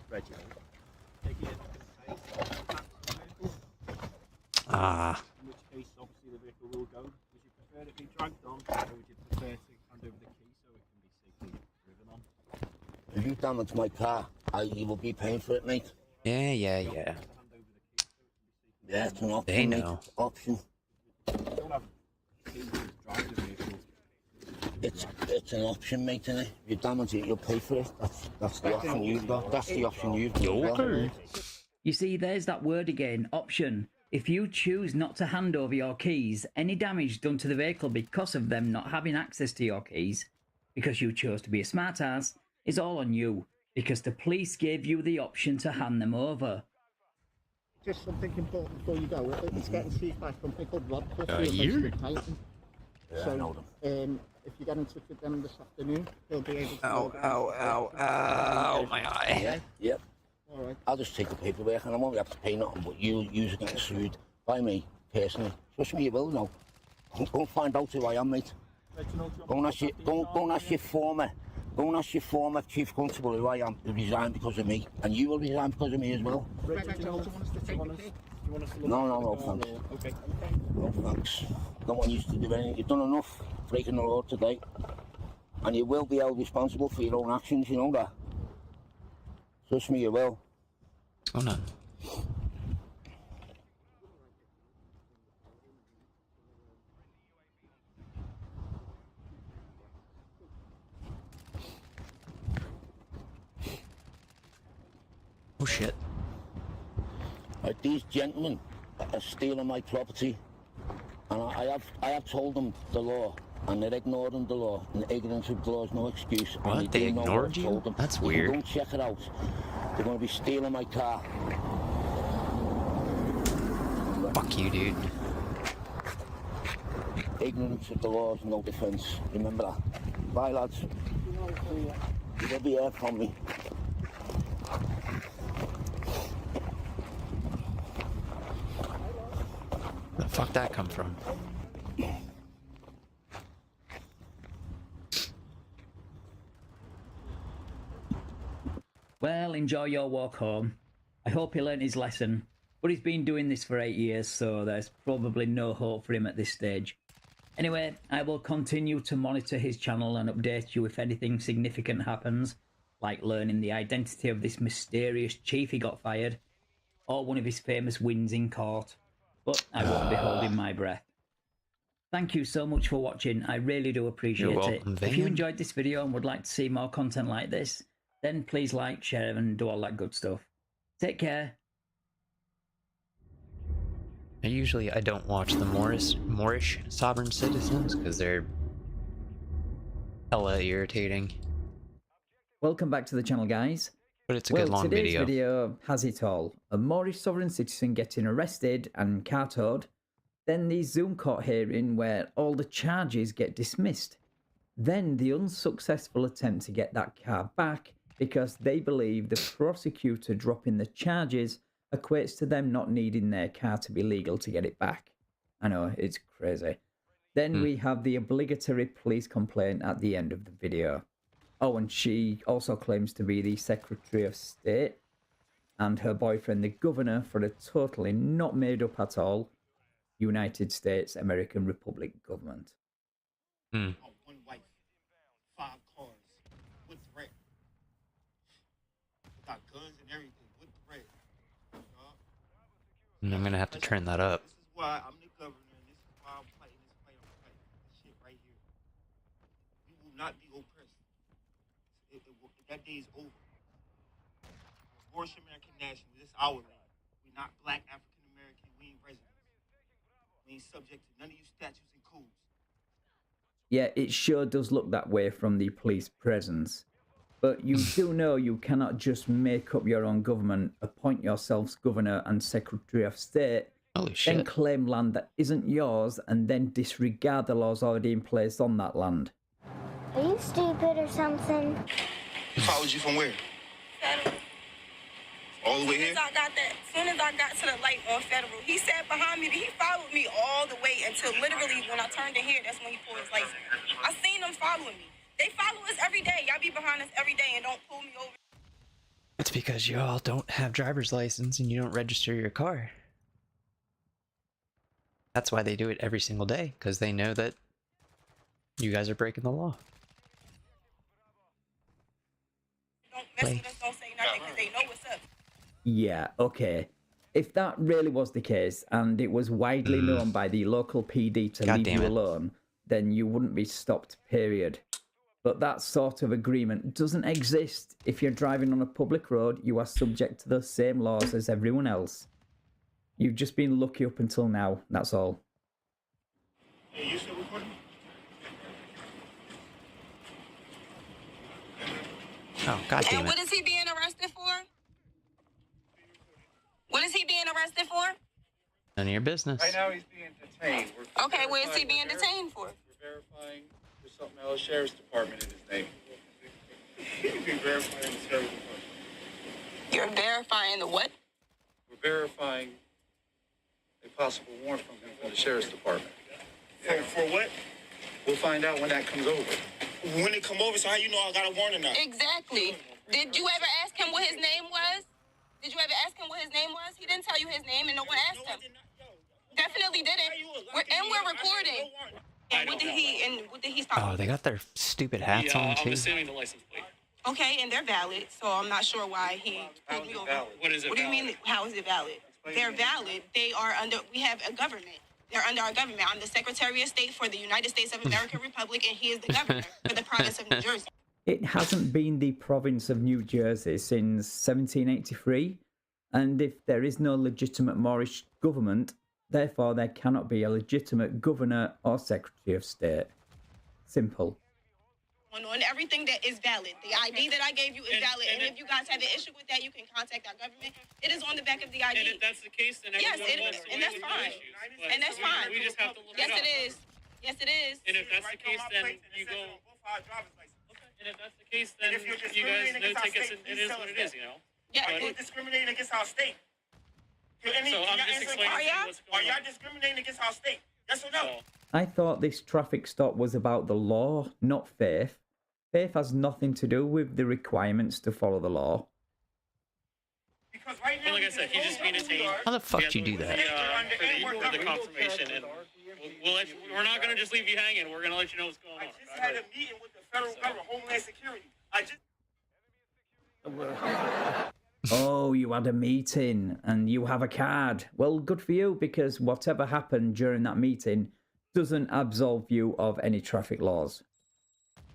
H: Reggie, take it.
B: Ah.
H: In which case, obviously, the vehicle will go. Would you prefer it be dragged on, or would you prefer to hand over the key so it can be safely driven on?
G: If you damage my car, you will be paying for it, mate.
B: Yeah.
G: Yeah, it's an option,
B: They
G: mate.
B: know.
G: Option.
H: You don't have keys to drive the vehicle.
G: It's an option, mate, innit? If you damage it, you'll pay for it. That's the option you've got. That's the option you've got.
B: Okay.
C: You see, there's that word again, option. If you choose not to hand over your keys, any damage done to the vehicle because of them not having access to your keys, because you chose to be a smartass, is all on you, because the police gave you the option to hand them over.
J: Just something important before you go. It's getting seized by a company called Rob.
G: Yeah, I know them.
J: If you get in touch with them this afternoon, they'll be able to...
B: Ow, my eye.
G: Yep.
J: All right.
G: I'll just take the paperwork and I won't have to pay nothing, but you're getting sued by me, personally. Trust me, you will know. Go and find out who I am, mate. Go and ask your former chief constable who I am, who resigned because of me. And you will resign because of me as well.
J: Reg, do you want us to take the key?
G: No, thanks.
H: Okay.
G: No, thanks. Don't want you to do anything. You've done enough breaking the law today. And you will be held responsible for your own actions, you know that. Trust me, you will.
B: What's going on? Oh shit.
G: Like, these gentlemen are stealing my property, and I have told them the law, and they're ignoring the law, and ignorance of the law is no excuse.
B: What? They ignored you? That's weird.
G: Don't check it out. They're going to be stealing my car.
B: Fuck you, dude.
G: Ignorance of the law is no defence. Remember that. Bye, lads. You'll be here from me.
B: Where the fuck that come from?
C: Well, enjoy your walk home. I hope he learnt his lesson, but he's been doing this for 8 years, so there's probably no hope for him at this stage. Anyway, I will continue to monitor his channel and update you if anything significant happens, like learning the identity of this mysterious chief he got fired, or one of his famous wins in court, but I won't be holding my breath. Thank you so much for watching, I really do appreciate
B: You're
C: it.
B: welcome,
C: If you
B: Van.
C: enjoyed this video and would like to see more content like this, then please like, share and do all that good stuff. Take care.
B: I don't watch the Moorish sovereign citizens because they're hella irritating.
C: Welcome back to the channel, guys.
B: But it's a good long
C: today's
B: video.
C: video has it all. A Moorish sovereign citizen getting arrested and car towed. Then the Zoom court hearing where all the charges get dismissed. Then the unsuccessful attempt to get that car back because they believe the prosecutor dropping the charges equates to them not needing their car to be legal to get it back. I know, it's crazy. Then we have the obligatory police complaint at the end of the video. Oh, and she also claims to be the Secretary of State and her boyfriend the governor for a totally not made up at all United States American Republic government.
J: One wife, 5 cars, with threat. Got guns and everything, with threat.
B: And I'm gonna have to turn that up.
J: This is why I'm the governor, and this is why I'm fighting this fight. I'm fighting this shit right here. We will not be oppressed. That day is over. Moorish American national, this is our land. We're not black African American, we ain't residents. We ain't subject to none of you statutes and codes.
C: Yeah, it sure does look that way from the police presence. But you do know you cannot just make up your own government, appoint yourselves governor and secretary of state,
B: Holy
C: then
B: shit.
C: claim land that isn't yours, and then disregard the laws already in place on that land.
A: Are you stupid or something?
K: Followed you from where? All the way here?
L: As soon as I got to the light on Federal, he sat behind me. He followed me all the way until literally when I turned in here, that's when he pulled his license. I seen them following me. They follow us every day. Y'all be behind us every day and don't pull me over.
B: It's because y'all don't have driver's license and you don't register your car. That's why they do it every single day, because they know that you guys are breaking the law.
L: Don't mess with us, don't say nothing, because they know what's up.
C: Yeah, okay. If that really was the case, and it was widely known by the local PD to
B: God
C: leave
B: damn
C: you
B: it.
C: alone, then you wouldn't be stopped, period. But that sort of agreement doesn't exist. If you're driving on a public road, you are subject to the same laws as everyone else. You've just been lucky up until now, that's all.
K: Hey, you still recording?
B: Oh, god damn
L: And
B: it.
L: what is he being arrested for? What is he being arrested for?
B: None of your business.
M: Right now he's being detained.
L: Okay, what is he being detained for?
M: We're verifying there's something else, Sheriff's Department in his name. He's being verified in the Sheriff's Department.
L: You're verifying the what?
M: We're verifying a possible warrant from him from the Sheriff's Department.
K: For what?
M: We'll find out when that comes over.
K: When it come over, so how you know I got a warrant or not?
L: Exactly. Did you ever ask him what his name was? Did you ever ask him what his name was? He didn't tell you his name and no one asked him. Definitely didn't. We're recording. And what did he stop?
B: Oh, they got their stupid hats on too.
E: I'm assuming the license plate.
L: Okay, and they're valid, so I'm not sure why he pulled me over.
E: What is it?
L: What do you mean, how is it valid? They're valid. They are under, we have a government. They're under our government. I'm the Secretary of State for the United States of America Republic, and he is the governor for the province of New Jersey.
C: It hasn't been the province of New Jersey since 1783, and if there is no legitimate Moorish government, therefore there cannot be a legitimate governor or secretary of state. Simple.
L: On everything that is valid. The ID that I gave you is valid, and if you guys have an issue with that, you can contact our government. It is on the back of the ID.
E: And if that's the case, then
L: yes,
E: everyone
L: it
E: wants
L: is,
E: to
L: and
E: win
L: that's
E: with no
L: fine.
E: issues. But
L: And that's fine.
E: We just have to look
L: Yes,
E: it up.
L: it is. Yes, it is.
E: And if that's the case, then you go. And if that's the case, then
K: if you're
E: you guys
K: discriminating
E: no
K: against our
E: tickets.
K: state,
E: And it is what it is, you know.
L: Yeah.
K: Are you discriminating against our state?
E: So I'm just explaining to you what's
K: Are
E: going
K: y'all
E: on.
K: discriminating against our state? Yes or no?
C: I thought this traffic stop was about the law, not faith. Faith has nothing to do with the requirements to follow the law.
K: Because right now,
E: Like I said, he's just being detained.
B: How the fuck do you do that?
E: For the confirmation, and we'll let you, we're not going to just leave you hanging. We're going to let you know what's going on.
K: I just had a meeting with the federal government, Homeland Security.
C: Oh, you had a meeting and you have a card. Well, good for you, because whatever happened during that meeting doesn't absolve you of any traffic laws.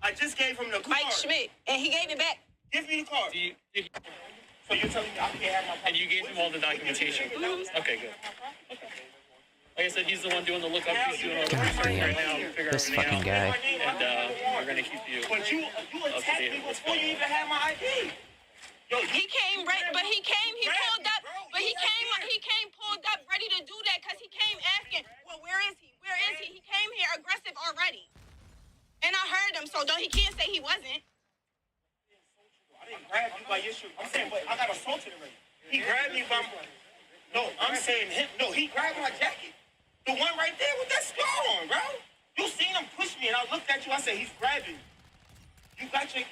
K: I just gave him the card.
L: Mike Schmidt, and he gave it back.
K: Give me the card. So you're telling me I can't have my card?
E: And you gave him all the documentation. Okay, good. Okay. Like I said, he's the one doing the lookup. He's doing all the research right now. Figuring
B: This
E: everything
B: fucking
E: out.
B: guy.
E: And we're going to keep you
K: But you
E: up to
K: attacked
E: date
K: me
E: on what's
K: before
E: going
K: you
E: on.
K: even had my ID. Yo,
L: He came right, but he pulled up, but he came pulled up ready to do that because he came asking, well, where is he? Where is he? He came here aggressive already. And I heard him, so he can't say he wasn't.
K: I didn't grab you by your shoe. I'm saying, but I got assaulted already. He grabbed me by my... No, I'm saying him. No, he grabbed my jacket. The one right there with that scar on, bro. You seen him push me, and I looked at you. I said, he's grabbing me. You got your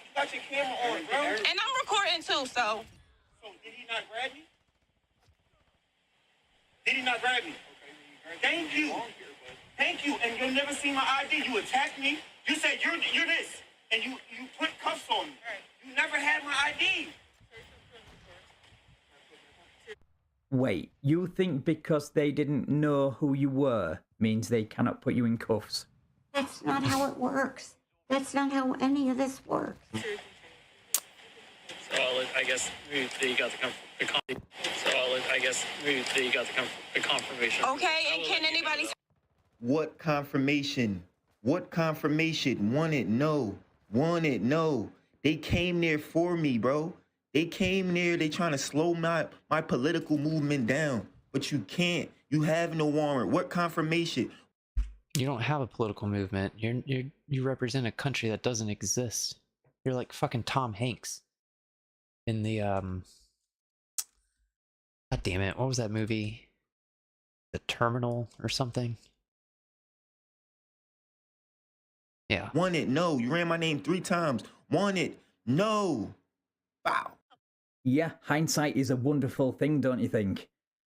K: camera on, bro.
L: And I'm recording too, so.
K: So did he not grab me? Did he not grab me? Thank you. Thank you. And you'll never see my ID. You attacked me. You said you're this, and you put cuffs on me. You never had my ID.
C: Wait, you think because they didn't know who you were means they cannot put you in cuffs?
A: That's not how it works. That's not how any of this works.
E: So I guess maybe you got the confirmation.
L: Okay, and can anybody...
N: What confirmation? What confirmation? Want it? No. Want it? No. They came there for me, bro. They came there, they trying to slow my political movement down. But you can't. You have no warrant. What confirmation?
B: You don't have a political movement. You represent a country that doesn't exist. You're like fucking Tom Hanks in the God damn it, what was that movie? The Terminal or something? Yeah.
N: Wanted, no. You ran my name 3 times. Wanted, no. Wow.
C: Yeah, hindsight is a wonderful thing, don't you think?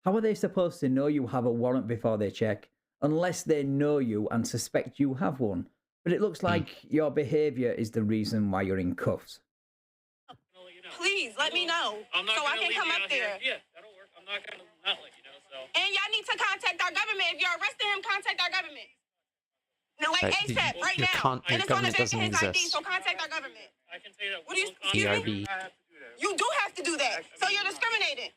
C: How are they supposed to know you have a warrant before they check? Unless they know you and suspect you have one. But it looks like your behaviour is the reason why you're in cuffs.
L: Please, let me know so I can come up there.
E: Yeah, that'll work. I'm not gonna not let you know, so.
L: And y'all need to contact our government. If you're arresting him, contact our government. No, like ASAP, right now. And it's on the back of his ID, so contact our government.
E: I can tell you that.
L: What do you, excuse me? You do have to do that. So you're discriminating.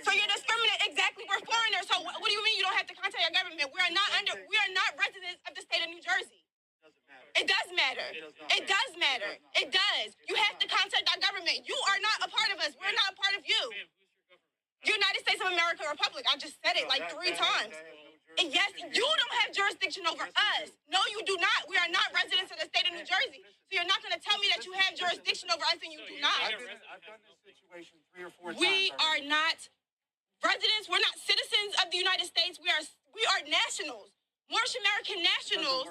L: So you're discriminating. Exactly, we're foreigners. So what do you mean you don't have to contact our government? We are not residents of the state of New Jersey. It does matter. It does matter. It does. You have to contact our government. You are not a part of us. We're not a part of you. United States of America Republic. I just said it like 3 times. And yes, you don't have jurisdiction over us. No, you do not. We are not residents of the state of New Jersey. So you're not going to tell me that you have jurisdiction over us and you do not.
M: I've done this situation 3 or 4 times.
L: We are not residents. We're not citizens of the United States. We are nationals. Moorish American nationals.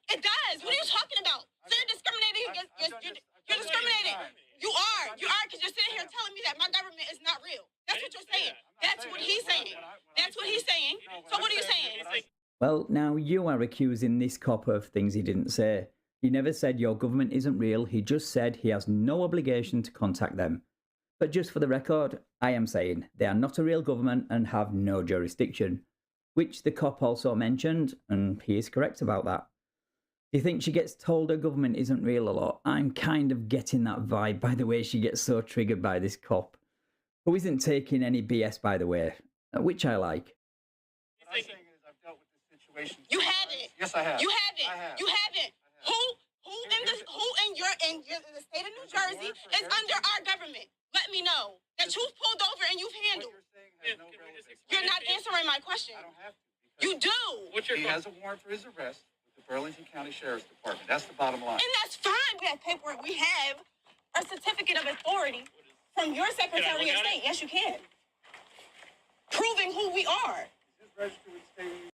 L: It does. What are you talking about? So you're discriminating against. You're discriminating. You are, because you're sitting here telling me that my government is not real. That's what you're saying. That's what he's saying. That's what he's saying. So what are you saying?
C: Well, now you are accusing this cop of things he didn't say. He never said your government isn't real. He just said he has no obligation to contact them. But just for the record, I am saying they are not a real government and have no jurisdiction, which the cop also mentioned, and he is correct about that. Do you think she gets told her government isn't real a lot? I'm kind of getting that vibe by the way she gets so triggered by this cop, who isn't taking any BS, by the way, which I like.
M: What I'm saying is I've dealt with this situation.
L: You haven't.
M: Yes, I have.
L: You haven't.
M: I have.
L: You haven't. Who in the state of New Jersey is under our government? Let me know that you've pulled over and you've handled. You're not answering my question.
M: I don't have to.
L: You do.
M: He has a warrant for his arrest with the Burlington County Sheriff's Department. That's the bottom line.
L: And that's fine. We have paperwork. We have a certificate of authority from your Secretary of State. Yes, you can. Proving who we are.
M: Is this registered with the state?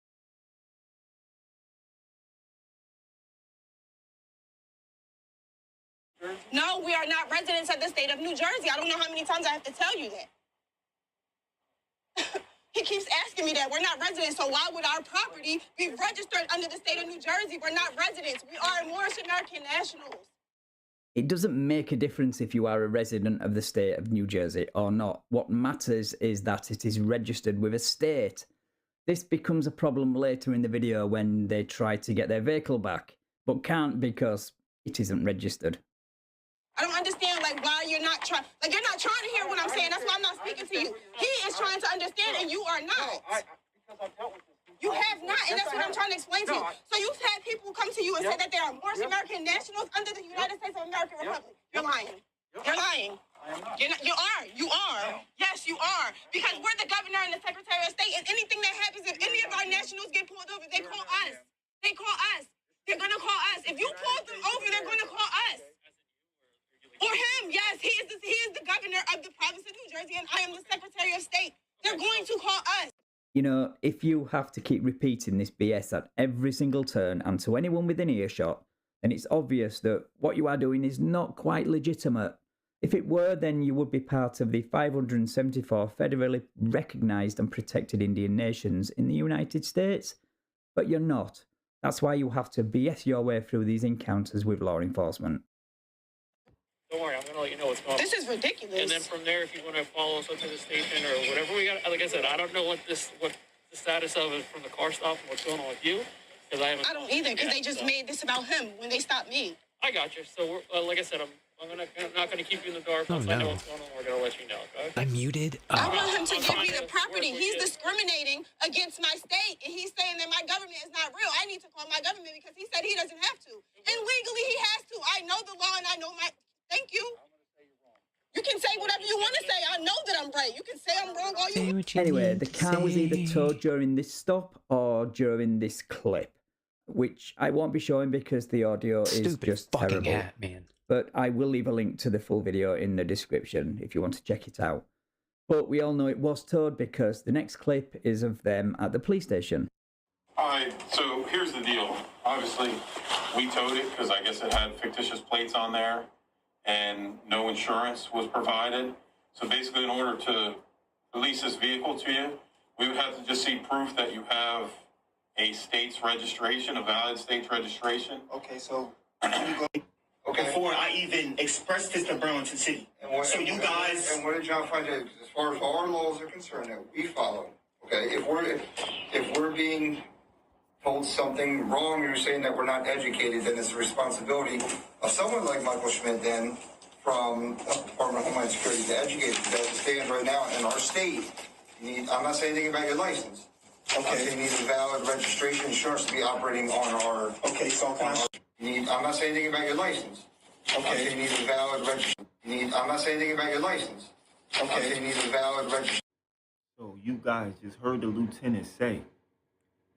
L: No, we are not residents of the state of New Jersey. I don't know how many times I have to tell you that. He keeps asking me that. We're not residents, so why would our property be registered under the state of New Jersey? We're not residents. We are Moorish American nationals.
C: It doesn't make a difference if you are a resident of the state of New Jersey or not. What matters is that it is registered with a state. This becomes a problem later in the video when they try to get their vehicle back, but can't because it isn't registered.
L: I don't understand, like, why you're not trying. Like, you're not trying to hear what I'm saying. That's why I'm not speaking to you. He is trying to understand, and you are not.
M: Because I've dealt with this.
L: You have not, and that's what I'm trying to explain to you. So you've had people come to you and say that they are Moorish American nationals under the United States of American Republic. You're lying. You're lying. You are. Yes, you are. Because we're the governor and the Secretary of State, and anything that happens, if any of our nationals get pulled over, they call us. They call us. They're going to call us. If you pull them over, they're going to call us. Or him, yes, he is the governor of the province of New Jersey, and I am the Secretary of State. They're going to call us.
C: You know, if you have to keep repeating this BS at every single turn and to anyone within earshot, then it's obvious that what you are doing is not quite legitimate. If it were, then you would be part of the 574 federally recognised and protected Indian nations in the United States. But you're not. That's why you have to BS your way through these encounters with law enforcement.
E: Don't worry, I'm going to let you know what's going on.
L: This is ridiculous.
E: And then from there, if you want to follow us up to the station or whatever we got, like I said, I don't know what the status of it from the car stop and what's going on with you. I
L: don't either, because they just made this about him when they stopped me.
E: I got you. So, like I said, I'm not going to keep you in the dark. Once I know what's going on, we're going to let you know, okay?
B: I'm muted.
L: I want him to give me the property. He's discriminating against my state, and he's saying that my government is not real. I need to call my government because he said he doesn't have to. And legally, he has to. I know the law, and I know Thank you. You can say whatever you want to say. I know that I'm right. You can say I'm wrong all you want.
C: Anyway, the car was either towed during this stop or during this clip, which I won't be showing because the audio is
B: Stupid
C: just
B: fucking
C: terrible.
B: hat, man.
C: But I will leave a link to the full video in the description if you want to check it out. But we all know it was towed because the next clip is of them at the police station.
M: Alright, so here's the deal. Obviously, we towed it because I guess it had fictitious plates on there and no insurance was provided. So basically, in order to release this vehicle to you, we would have to just see proof that you have a state's registration, a valid state's registration.
K: Okay, so before I even expressed this to Burlington City. So you guys.
O: And what did John find out? As far as our laws are concerned that we follow, okay, if we're being told something wrong, you're saying that we're not educated, then it's the responsibility of someone like Michael Schmidt then from the Department of Homeland Security to educate us. As it stands right now in our state, I'm not saying anything about your license. Okay. You need a valid registration insurance to be operating on our. Okay, so I'm not saying anything about your license. Okay. You need a valid registration. I'm not saying anything about your license. Okay. You need a valid registration.
N: So you guys just heard the lieutenant say,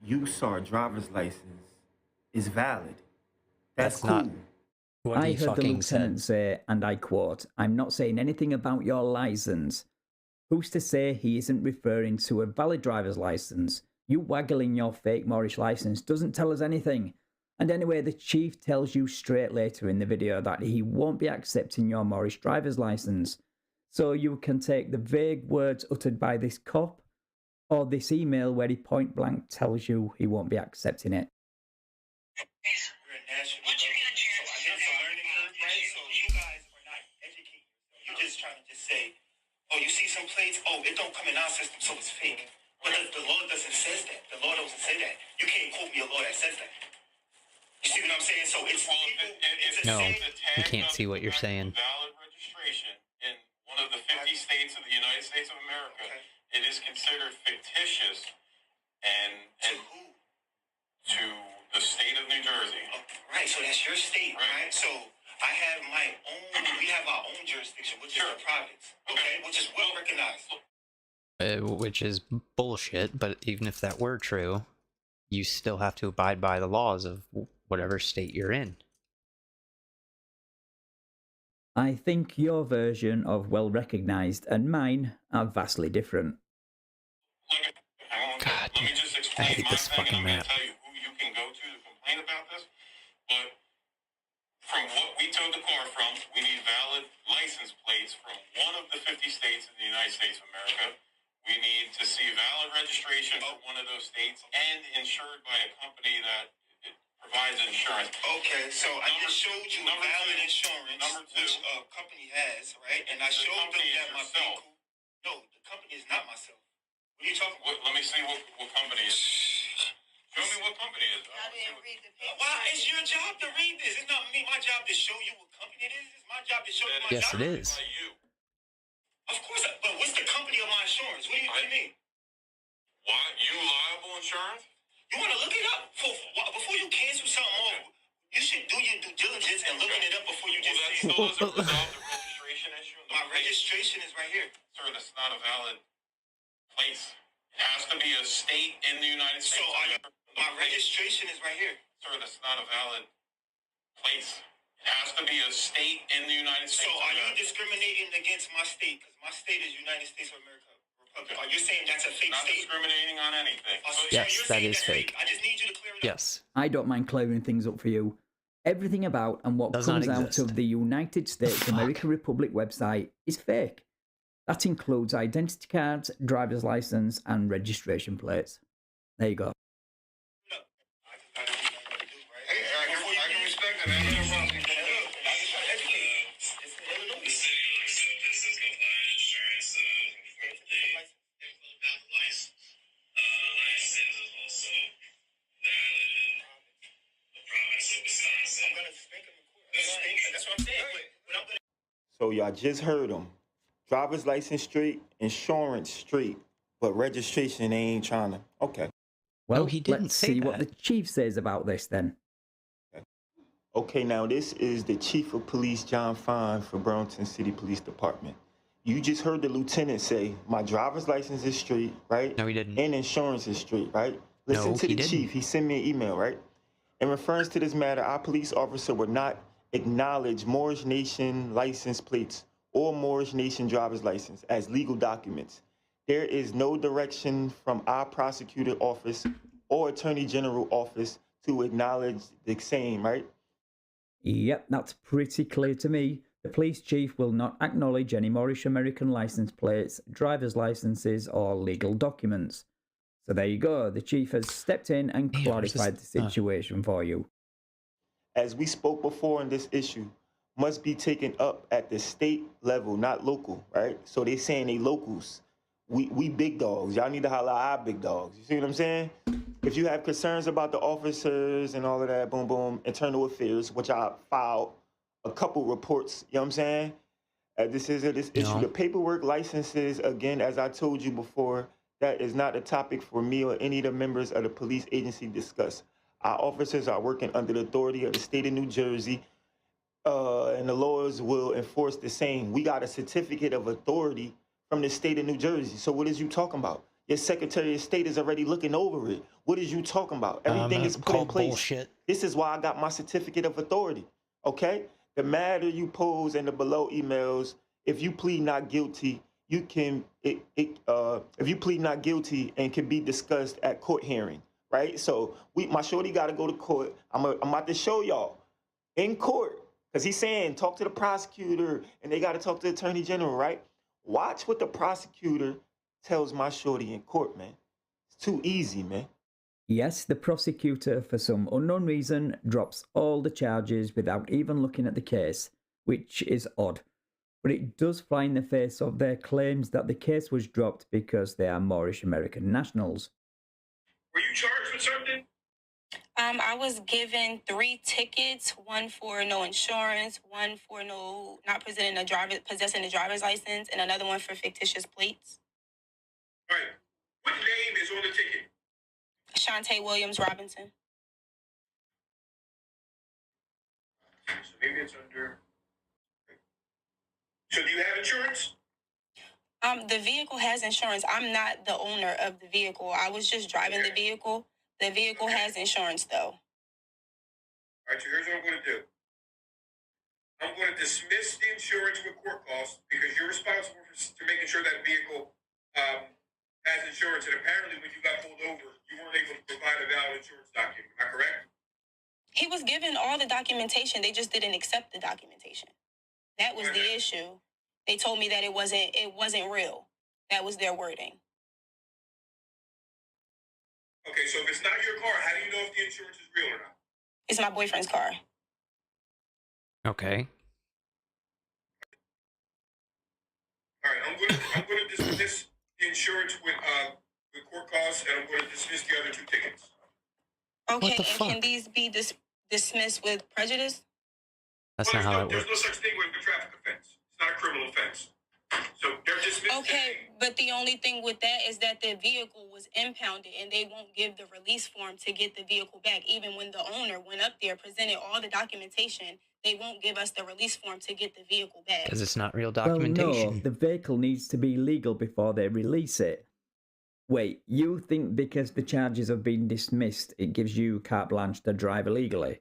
N: USAR driver's license is valid. That's cool.
B: Not what
C: I
B: he
C: heard the
B: fucking
C: lieutenant say, and I quote, "I'm not saying anything about your license." Who's to say he isn't referring to a valid driver's license? You waggling your fake Moorish license doesn't tell us anything. And anyway, the chief tells you straight later in the video that he won't be accepting your Moorish driver's license. So you can take the vague words uttered by this cop or this email where he point blank tells you he won't be accepting it.
K: We're a national government, so I did some learning curve, right? So you guys are not educated. You're just trying to just say, oh, you see some plates? Oh, it don't come in our system, so it's fake. But the law doesn't say that. The law doesn't say that. You can't quote me a law that says that. You see what I'm saying? So it's
B: No, you can't see what you're saying.
M: Valid registration in one of the 50 states of the United States of America. It is considered fictitious and to the state of New Jersey.
K: Right, so that's your state, right? So I have my own, we have our own jurisdiction, which is the province, okay? Which is well recognized.
B: Which is bullshit, but even if that were true, you still have to abide by the laws of whatever state you're in.
C: I think your version of well recognized and mine are vastly different.
B: God,
M: Let me just
B: I
M: explain
B: hate
M: my
B: this
M: thing,
B: fucking
M: and I'm
B: map.
M: going to tell you who you can go to complain about this. But from what we towed the car from, we need valid license plates from one of the 50 states in the United States of America. We need to see valid registration for one of those states and insured by a company that provides insurance. Okay, so I just showed you valid insurance, which a company has, right? And I showed them that my vehicle. No, the company is not myself. What are you talking about? Let me see what company it is. Show me what company it is. I didn't read the paper. Why? It's your job to read this. It's not my job to show you what company it is. It's my job to show you my
B: Yes,
M: job.
B: it is.
K: Of course, but what's the company of my insurance? What do you mean? Why? You liable insurance? You want to look it up? Before you cancel something off, you should do your due diligence and looking it up before you just say. That still doesn't resolve the registration issue. My registration is right here. Sir, that's not a valid place. It has to be a state in the United States. So my registration is right here. Sir, that's not a valid place. It has to be a state in the United States. So are you discriminating against my state? Because my state is United States of America. Republic. Are you saying that's a fake state? Not discriminating on anything.
B: Yes, that is fake.
K: I just need you to clear it up.
B: Yes.
C: I don't mind clearing things up for you. Everything about and what
B: Does not
C: comes out
B: exist.
C: of the United States American Republic website is fake. That includes identity cards, driver's license, and registration plates. There you go.
K: I can respect it. I ain't no problem.
N: So y'all just heard him. Driver's license straight, insurance straight, but registration they ain't trying to. Okay.
C: Well,
B: he didn't
C: let's
B: say
C: see what
B: that.
C: the chief says about this then.
N: Okay, now this is the Chief of Police, John Fine, for Burlington City Police Department. You just heard the lieutenant say, my driver's license is straight, right?
B: No, he didn't.
N: And insurance is straight, right? Listen
B: No,
N: to
B: he
N: the chief.
B: didn't.
N: He sent me an email, right? In reference to this matter, our police officer would not acknowledge Moorish Nation license plates or Moorish Nation driver's license as legal documents. There is no direction from our prosecutor office or attorney general office to acknowledge the same, right?
C: Yep, that's pretty clear to me. The police chief will not acknowledge any Moorish American license plates, driver's licenses, or legal documents. So there you go. The chief has stepped in and clarified the situation for you.
N: As we spoke before in this issue, must be taken up at the state level, not local, right? So they saying they locals. We big dogs. Y'all need to holler our big dogs. You see what I'm saying? If you have concerns about the officers and all of that, boom, boom, internal affairs, which I filed a couple reports, you know what I'm saying? This issue. The paperwork, licenses, again, as I told you before, that is not a topic for me or any of the members of the police agency to discuss. Our officers are working under the authority of the state of New Jersey, and the laws will enforce the same. We got a certificate of authority from the state of New Jersey. So what is you talking about? Your Secretary of State is already looking over it. What is you talking about? Everything is put in place.
B: Bullshit.
N: This is why I got my certificate of authority, okay? The matter you pose in the below emails, if you plead not guilty, you can, if you plead not guilty and can be discussed at court hearing, right? So my shorty got to go to court. I'm about to show y'all in court, because he's saying talk to the prosecutor and they got to talk to the attorney general, right? Watch what the prosecutor tells my shorty in court, man. It's too easy, man.
C: Yes, the prosecutor, for some unknown reason, drops all the charges without even looking at the case, which is odd. But it does fly in the face of their claims that the case was dropped because they are Moorish American nationals.
K: Were you charged with something?
L: I was given 3 tickets, one for no insurance, one for not possessing a driver's license, and another one for fictitious plates.
K: All right. What name is on the ticket?
L: Shantae Williams Robinson.
K: So maybe it's under. So do you have insurance?
L: The vehicle has insurance. I'm not the owner of the vehicle. I was just driving the vehicle. The vehicle has insurance, though.
K: All right, so here's what I'm going to do. I'm going to dismiss the insurance with court costs because you're responsible for making sure that vehicle has insurance. And apparently when you got pulled over, you weren't able to provide a valid insurance document. Am I correct?
L: He was given all the documentation. They just didn't accept the documentation. That was the issue. They told me that it wasn't real. That was their wording.
K: Okay, so if it's not your car, how do you know if the insurance is real or not?
L: It's my boyfriend's car.
B: Okay.
K: All right, I'm going to dismiss the insurance with court costs, and I'm going to dismiss the other 2 tickets.
L: Okay, and can these be dismissed with prejudice?
B: That's not how it
K: There's
B: works.
K: no such thing with a traffic offense. It's not a criminal offense. So they're dismissed.
L: Okay, but the only thing with that is that the vehicle was impounded and they won't give the release form to get the vehicle back. Even when the owner went up there, presented all the documentation, they won't give us the release form to get the vehicle back.
B: Because it's not real
C: Well,
B: documentation.
C: no, the vehicle needs to be legal before they release it. Wait, you think because the charges have been dismissed, it gives you carte blanche to drive illegally?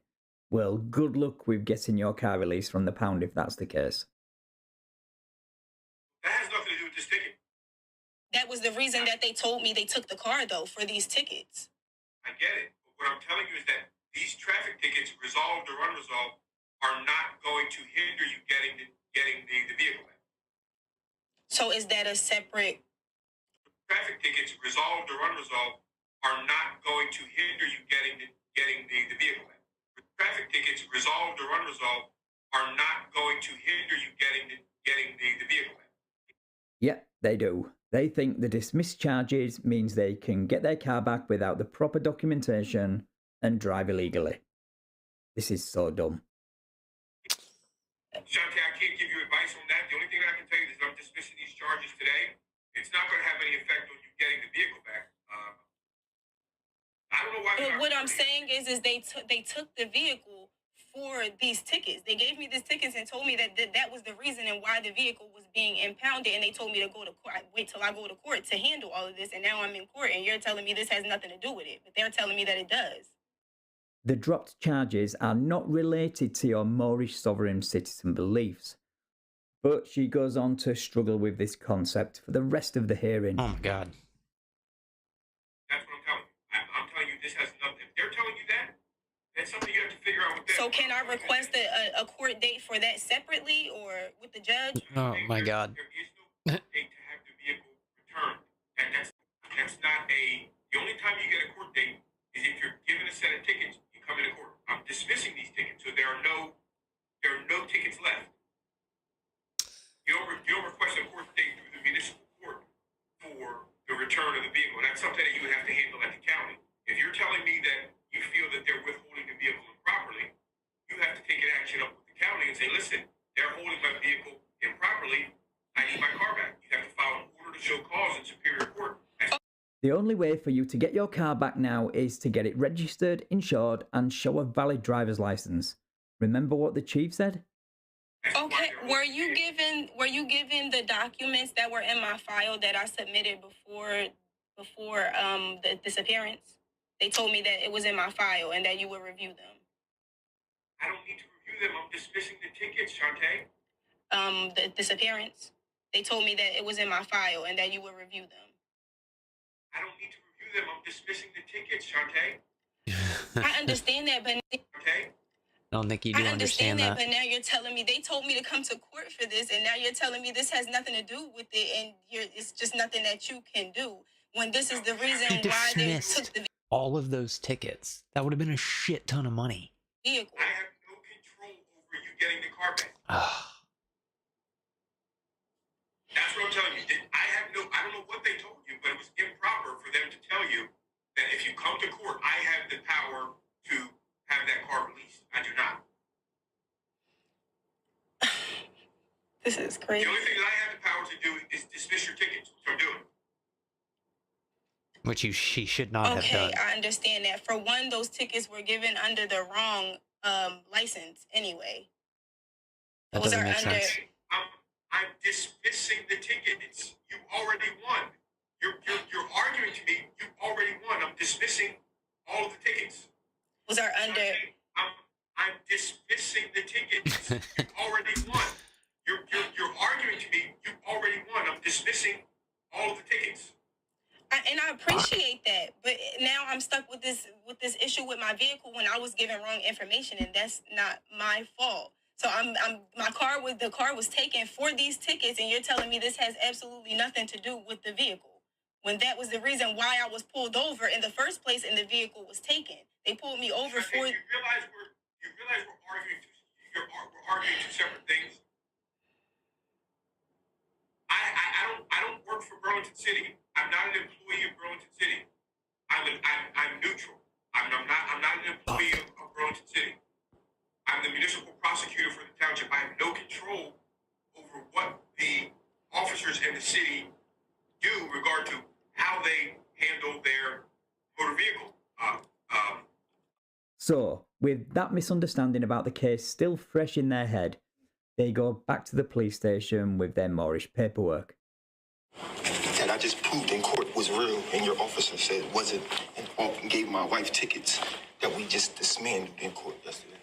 C: Well, good luck with getting your car released from the pound if that's the case.
K: That has nothing to do with this ticket.
L: That was the reason that they told me they took the car, though, for these tickets.
K: I get it. But what I'm telling you is that these traffic tickets, resolved or unresolved, are not going to hinder you getting the vehicle back.
L: So is that a separate...
K: Traffic tickets, resolved or unresolved, are not going to hinder you getting the vehicle back. Traffic tickets, resolved or unresolved, are not going to hinder you getting the vehicle back.
C: Yep, they do. They think the dismissed charges means they can get their car back without the proper documentation and drive illegally. This is so dumb.
K: Shantae, I can't give you advice on that. The only thing I can tell you is I'm dismissing these charges today. It's not going to have any effect on you getting the vehicle back. I don't know why.
L: But what I'm saying is they took the vehicle for these tickets. They gave me these tickets and told me that that was the reason and why the vehicle was being impounded. And they told me to go to court. Wait till I go to court to handle all of this. And now I'm in court, and you're telling me this has nothing to do with it, but they're telling me that it does.
C: The dropped charges are not related to your Moorish sovereign citizen beliefs. But she goes on to struggle with this concept for the rest of the hearing.
B: Oh my god.
M: That's what I'm telling you. I'm telling you, this has nothing. If they're telling you that, that's something you have to figure out with them.
L: So can I request a court date for that separately or with the judge?
B: Oh my god.
M: There is no court date to have the vehicle returned. And that's not a... The only time you get a court date is if you're given a set of tickets, you come into court. I'm dismissing these tickets, so there are no tickets left. You don't request a court date through the municipal court for the return of the vehicle. That's something that you would have to handle at the county. If you're telling me that you feel that they're withholding the vehicle improperly, you have to take an action up with the county and say, listen, they're holding my vehicle improperly. I need my car back. You have to file an order to show cause in Superior Court.
C: The only way for you to get your car back now is to get it registered, insured, and show a valid driver's license. Remember what the chief said?
L: Okay, were you given the documents that were in my file that I submitted before the disappearance? They told me that it was in my file and that you would review them.
M: I don't need to review them. I'm dismissing the tickets, Shantae.
L: The disappearance. They told me that it was in my file and that you would review them.
M: I don't need to review them. I'm dismissing the tickets, Shantae.
L: I understand that, but
B: I don't think you do
L: I
B: understand
L: that,
B: that.
L: but now you're telling me they told me to come to court for this, and now you're telling me this has nothing to do with it, and it's just nothing that you can do. When this is the reason
B: He
L: why they
B: dismissed
L: took the
B: all of those tickets. That would have been a shit ton of money.
L: vehicle.
M: I have no control over you getting the car back. That's what I'm telling you. I don't know what they told you, but it was improper for them to tell you that if you come to court, I have the power to have that car released. I do not.
L: This is crazy.
M: The only thing that I have the power to do is dismiss your tickets, which I'm doing.
B: Which she should not have
L: Okay,
B: done.
L: I understand that. For one, those tickets were given under the wrong license anyway.
B: That
L: Those
B: doesn't
L: are
B: make
L: under.
B: sense.
M: I'm dismissing the tickets. You already won. You're arguing to me. You already won. I'm dismissing all of the tickets.
L: Those are under.
M: I'm dismissing the tickets. You already won. You're arguing to me. You already won. I'm dismissing all of the tickets.
L: And I appreciate that, but now I'm stuck with this issue with my vehicle when I was given wrong information, and that's not my fault. So the car was taken for these tickets, and you're telling me this has absolutely nothing to do with the vehicle, when that was the reason why I was pulled over in the first place, and the vehicle was taken. They pulled me over for.
M: You realize we're arguing two separate things. I don't work for Burlington City. I'm not an employee of Burlington City. I'm neutral. I'm not an employee of Burlington City. I'm the municipal prosecutor for the township. I have no control over what the officers in the city do in regard to how they handle their motor vehicle.
C: So, with that misunderstanding about the case still fresh in their head, they go back to the police station with their Moorish paperwork.
O: That I just proved in court was real, and your officer said it wasn't, and gave my wife tickets that we just dismantled in court yesterday.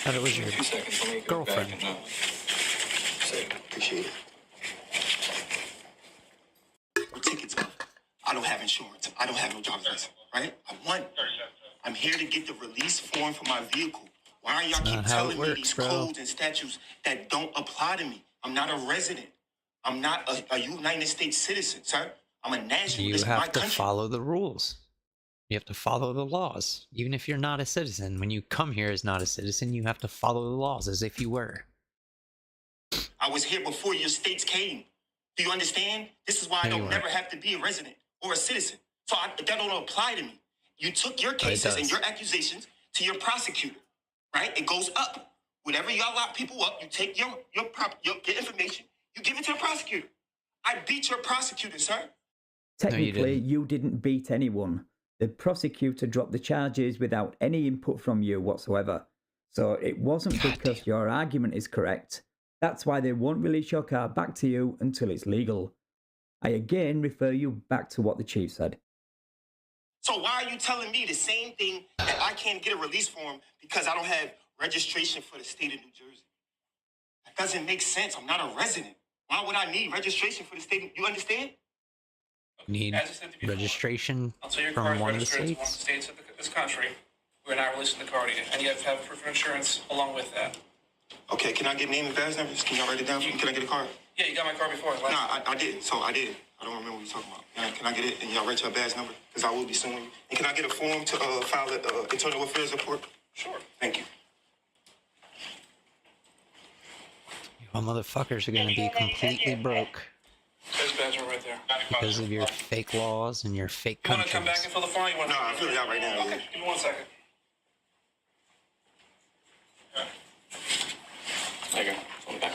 B: Thought it was your
O: 2 seconds. Let me go
B: girlfriend.
O: back and, say, appreciate it. What tickets are? I don't have insurance. I don't have no driver's license, right? I won. I'm here to get the release form for my vehicle. Why are y'all keep telling me these codes and statutes that don't apply to me? I'm not a resident. I'm not a United States citizen, sir. I'm a national.
B: You
O: This is my
B: have to
O: country.
B: follow the rules. You have to follow the laws. Even if you're not a citizen, when you come here as not a citizen, you have to follow the laws as if you were.
O: I was here before your states came. Do you understand? This is why I don't never have to be a resident or a citizen. So that don't apply to me. You took your cases and your accusations to your prosecutor, right? It goes up. Whenever y'all lock people up, you take your information, you give it to the prosecutor. I beat your prosecutor, sir.
C: Technically, you didn't beat anyone. The prosecutor dropped the charges without any input from you whatsoever. So it wasn't because your argument is correct. That's why they won't release your car back to you until it's legal. I again refer you back to what the chief said.
K: So why are you telling me the same thing that I can't get a release form because I don't have registration for the state of New Jersey? That doesn't make sense. I'm not a resident. Why would I need registration for the state? You understand?
B: Need registration
E: Until your
B: from
E: car is
B: one of the
E: registered to one of the
B: states?
E: states of this country, we're not releasing the car to you. And you have to have proof of insurance along with that.
K: Okay, can I get name and badge numbers? Can y'all write it down for me? Can I get a card?
E: Yeah, you got my car before.
K: No, I didn't. So I did. I don't remember what you're talking about. Can I get it and y'all write your badge number? Because I will be suing you. And can I get a form to file an internal affairs report?
E: Sure.
K: Thank you.
B: You motherfuckers are gonna be completely broke
E: There's the badge right there.
B: because of your fake laws and your fake
E: You want to
B: countries.
E: come back and fill the form? You want
K: No, I'm filling it out right now.
E: Okay, give me 1 second. There you go. Fill it back.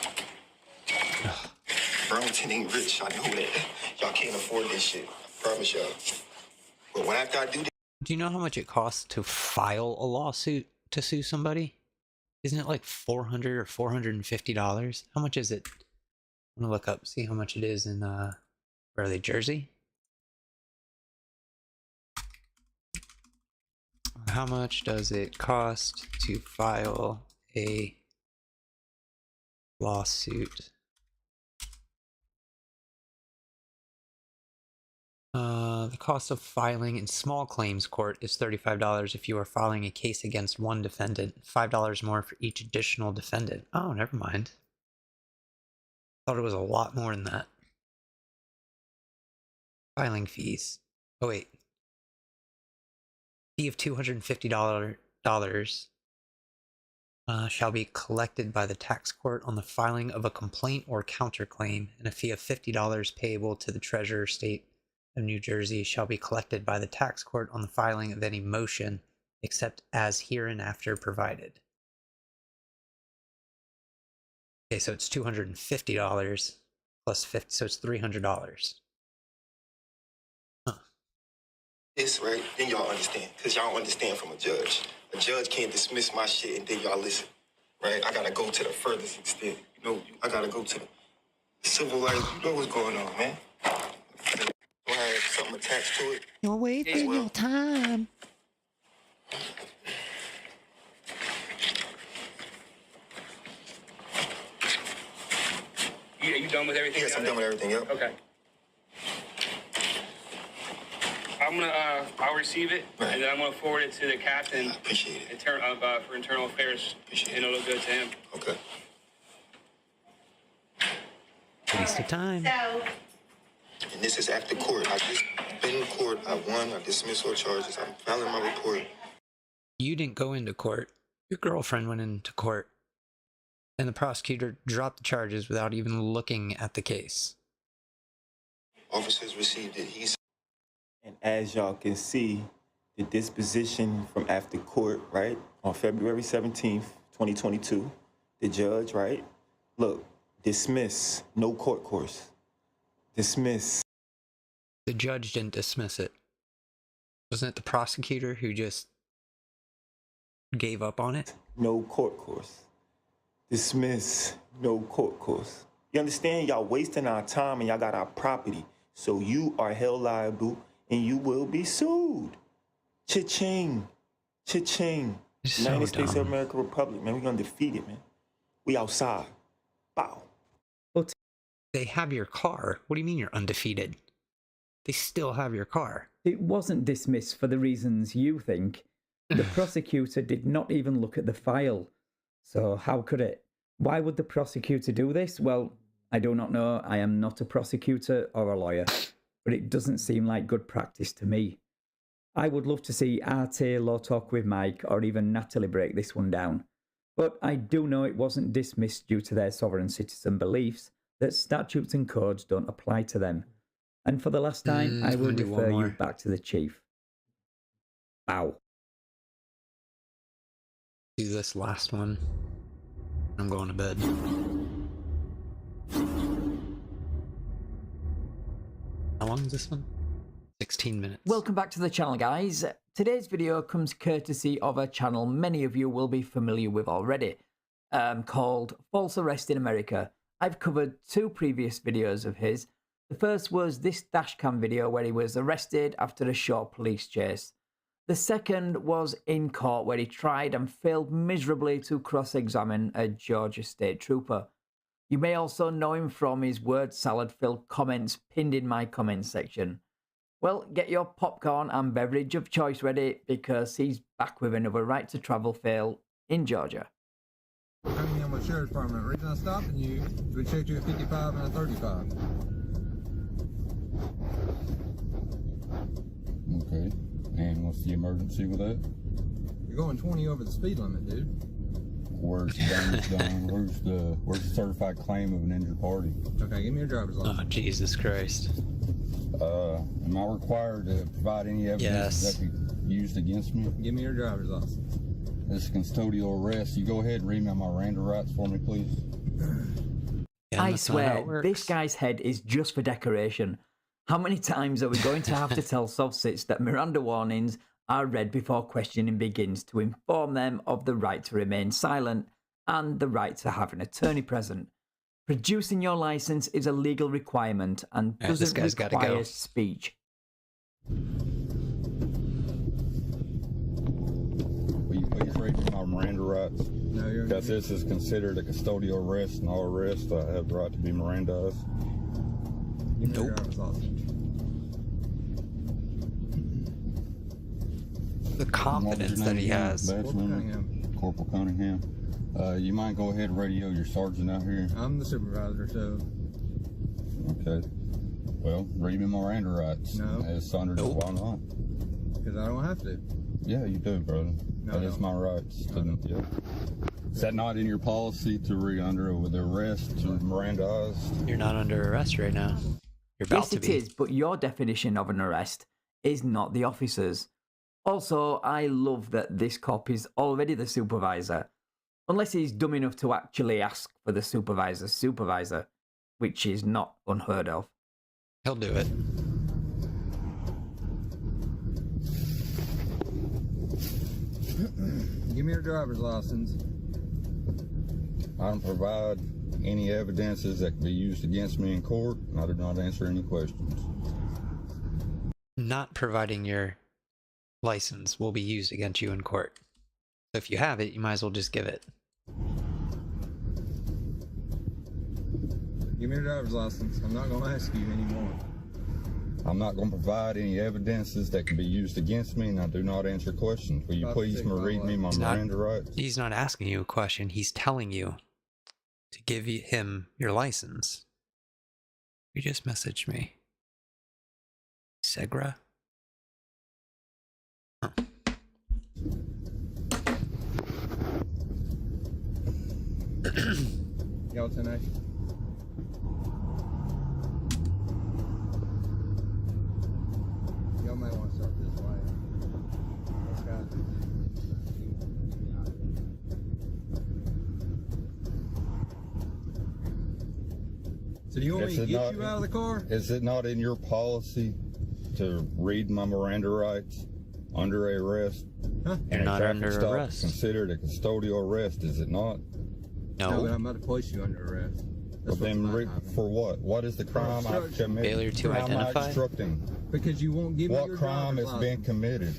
K: Burlington ain't rich. I know that. Y'all can't afford this shit. I promise y'all. But when after I do this,
B: Do you know how much it costs to file a lawsuit to sue somebody? Isn't it like $400 or $450? How much is it? I'm gonna look up, see how much it is in where are they, Jersey? How much does it cost to file a lawsuit? The cost of filing in small claims court is $35 if you are filing a case against one defendant, $5 more for each additional defendant. Oh, never mind. Thought it was a lot more than that. Filing fees. Oh, wait. Fee of $250 shall be collected by the tax court on the filing of a complaint or counterclaim, and a fee of $50 payable to the Treasurer State of New Jersey shall be collected by the tax court on the filing of any motion, except as hereinafter provided. Okay, so it's $250 plus 50, so it's $300.
K: this, right, then y'all understand. Because y'all don't understand from a judge. A judge can't dismiss my shit and then y'all listen. Right? I gotta go to the furthest extent. You know, I gotta go to the civil life. You know what's going on, man. I have something attached to it.
B: You're wasting your time.
E: You done with everything?
K: Yes, I'm done with everything, yep.
E: Okay. I'm gonna, I'll receive it, and then I'm gonna forward it to the captain.
K: I appreciate it.
E: For internal affairs.
K: Appreciate
E: and it'll go to him.
K: Okay.
B: Waste of time.
K: And this is after court. I just been in court. I won. I dismissed all charges. I'm filing my report.
B: You didn't go into court. Your girlfriend went into court. And the prosecutor dropped the charges without even looking at the case.
K: Officers received it. He's...
N: And as y'all can see, the disposition from after court, right, on February 17th, 2022, the judge, right, look, dismiss, no court course. Dismiss.
B: The judge didn't dismiss it. Wasn't it the prosecutor who just gave up on it?
N: No court course. Dismiss, no court course. You understand? Y'all wasting our time and y'all got our property. So you are held liable and you will be sued. Cha-ching. Cha-ching.
B: So
N: United States
B: dumb.
N: of America Republic, man. We're gonna defeat it, man. We outside. Bow.
B: They have your car. What do you mean you're undefeated? They still have your car.
C: It wasn't dismissed for the reasons you think. The prosecutor did not even look at the file. So how could it? Why would the prosecutor do this? Well, I do not know. I am not a prosecutor or a lawyer, but it doesn't seem like good practice to me. I would love to see RT Law Talk with Mike or even Natalie break this one down. But I do know it wasn't dismissed due to their sovereign citizen beliefs that statutes and codes don't apply to them. And for the last time, I will refer you back to the chief. Bow.
B: Do this last one. I'm going to bed. How long is this one? 16 minutes.
C: Welcome back to the channel, guys. Today's video comes courtesy of a channel many of you will be familiar with already, called False Arrest in America. I've covered 2 previous videos of his. The first was this dashcam video where he was arrested after a short police chase. The second was in court where he tried and failed miserably to cross-examine a Georgia state trooper. You may also know him from his word salad-filled comments pinned in my comment section. Well, get your popcorn and beverage of choice ready because he's back with another right to travel fail in Georgia.
P: Coming in with Sheriff's Department. The reason I'm stopping you is we checked you a 55 and a 35.
Q: Okay. And what's the emergency with that?
P: You're going 20 over the speed limit, dude.
Q: Where's the damage done? Where's the certified claim of an injured party?
P: Okay, give me your driver's license.
B: Oh, Jesus Christ.
Q: Am I required to provide any evidence that be used against me?
P: Give me your driver's license.
Q: This is custodial arrest. You go ahead and read me my Miranda rights for me, please.
B: Yeah,
C: I swear, this guy's head is just for decoration. How many times are we going to have to tell SovCits that Miranda warnings are read before questioning begins to inform them of the right to remain silent and the right to have an attorney present? Producing your license is a legal requirement and doesn't require speech.
Q: Will you please read me my Miranda rights?
P: No, you're
Q: because this is considered a custodial arrest, and all arrests I have the right to be Mirandized.
P: Give me your driver's license.
B: The confidence that he has.
Q: Corporal Cunningham. You might go ahead and radio your sergeant out here.
P: I'm the supervisor, so.
Q: Okay. Well, read me my Miranda rights.
P: No.
Q: As under why not?
P: Because I don't have to.
Q: Yeah, you do, brother.
P: No,
Q: that is my rights. Yeah. Is that not in your policy to under with arrest to Mirandized?
B: You're not under arrest right now. You're about to be.
C: Yes, it is, but your definition of an arrest is not the officer's. Also, I love that this cop is already the supervisor. Unless he's dumb enough to actually ask for the supervisor's supervisor, which is not unheard of.
B: He'll do it.
P: Give me your driver's license.
Q: I don't provide any evidences that can be used against me in court, and I do not answer any questions.
B: Not providing your license will be used against you in court. So if you have it, you might as well just give it.
P: Give me your driver's license. I'm not going to ask you anymore.
Q: I'm not going to provide any evidences that can be used against me, and I do not answer questions. Will you please read me my Miranda rights?
B: He's not asking you a question. He's telling you to give him your license. You just messaged me. Segra? Huh.
P: Y'all tonight? Y'all might want to start this way. Let's go. So do you want me to get you out of the car?
Q: Is it not in your policy to read my Miranda rights under arrest?
P: Huh?
B: You're not under arrest.
Q: Considered a custodial arrest, is it not?
P: No, but I'm about to place you under arrest.
Q: But then for what? What is the crime I've committed?
B: Failure to identify?
Q: Am I obstructing?
P: Because you won't give me your
Q: What crime has been committed?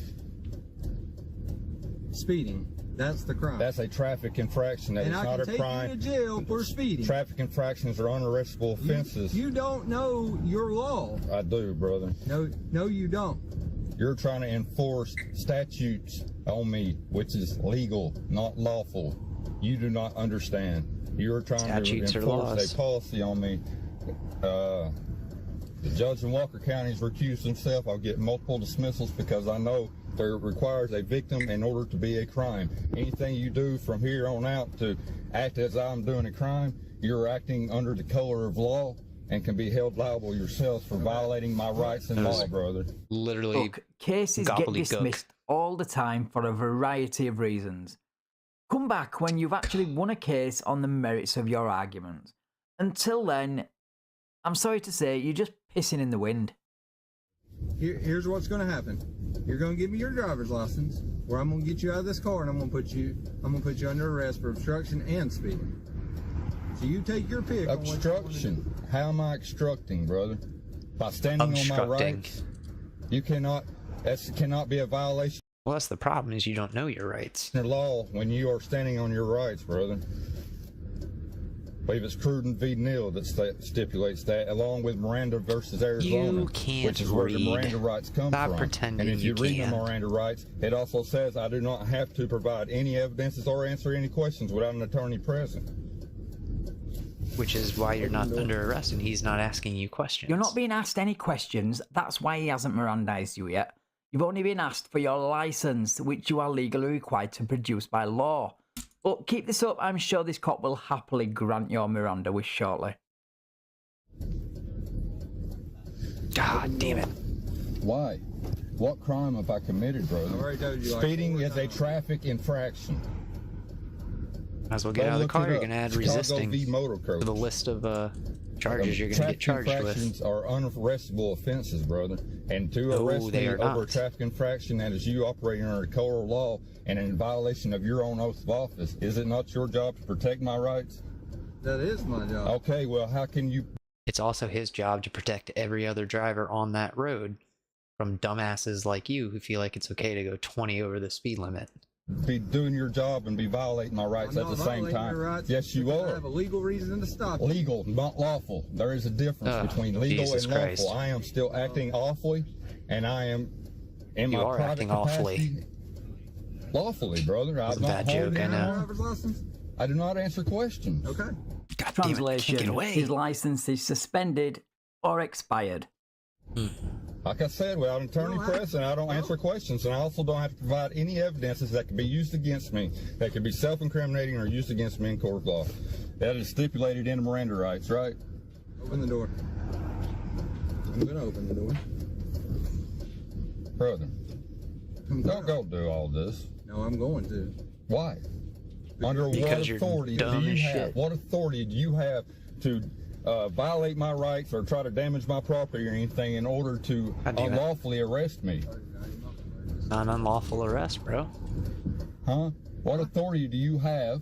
P: Speeding. That's the crime.
Q: That's a traffic infraction. That is not a crime.
P: And I can take you to jail for speeding.
Q: Traffic infractions are unarrestable offenses.
P: You don't know your law.
Q: I do, brother.
P: No, you don't.
Q: You're trying to enforce statutes on me, which is legal, not lawful. You do not understand. You're trying to enforce a policy on me. The judge in Walker County has recused himself. I'll get multiple dismissals because I know there requires a victim in order to be a crime. Anything you do from here on out to act as I'm doing a crime, you're acting under the color of law and can be held liable yourself for violating my rights and law, brother.
B: Literally.
C: Look, cases get dismissed all the time for a variety of reasons. Come back when you've actually won a case on the merits of your argument. Until then, I'm sorry to say, you're just pissing in the wind.
P: Here's what's going to happen. You're going to give me your driver's license, or I'm going to get you out of this car and I'm going to put you under arrest for obstruction and speeding. So you take your pick.
Q: Obstruction. How am I obstructing, brother? By standing on my rights? You cannot. That cannot be a violation.
B: Well, that's the problem, is you don't know your rights.
Q: The law when you are standing on your rights, brother. I believe it's Cruden v. Neal that stipulates that, along with Miranda versus Arizona, which is where the Miranda rights come from.
B: Pretending
Q: and if you read the
B: can't.
Q: Miranda rights, it also says I do not have to provide any evidences or answer any questions without an attorney present.
B: Which is why you're not under arrest and he's not asking you questions.
C: You're not being asked any questions. That's why he hasn't Mirandized you yet. You've only been asked for your license, which you are legally required to produce by law. But keep this up, I'm sure this cop will happily grant your Miranda wish shortly.
B: God damn it.
Q: Why? What crime have I committed, brother?
P: I already told you, like,
Q: Speeding is a traffic infraction.
B: Might as well get out of the car. You're going to add resisting to the list of charges you're going to get charged with.
Q: Infractions are unarrestable offenses, brother. And to arrest me over a traffic infraction that is you operating under a color of law and in violation of your own oath of office, is it not your job to protect my rights?
P: That is my job.
Q: Okay, well, how can you...
B: It's also his job to protect every other driver on that road from dumbasses like you who feel like it's okay to go 20 over the speed limit.
Q: Be doing your job and be violating my rights at the same time. Yes, you are.
P: I have a legal reason to stop you.
Q: Legal, not lawful. There is a difference between legal
B: Jesus
Q: and
B: Christ.
Q: lawful. I am still acting awfully, and I am in
B: You
Q: my
B: are
Q: private
B: acting
Q: capacity.
B: awfully.
Q: Lawfully, brother. I'm not
B: bad joke, I know.
P: Driver's license?
Q: I do not answer questions.
P: Okay.
B: God
C: Translation,
B: damn it, can't get away.
C: his license is suspended or expired.
Q: Like I said, without an attorney present, I don't answer questions, and I also don't have to provide any evidences that can be used against me, that could be self-incriminating or used against me in court of law. That is stipulated in the Miranda rights, right?
P: Open the door. I'm going to open the door.
Q: Brother, don't go do all this.
P: No, I'm going to.
Q: Why? Under what authority do you have? What authority do you have to violate my rights or try to damage my property or anything in order to unlawfully arrest me?
B: Not an unlawful arrest, bro.
Q: Huh? What authority do you have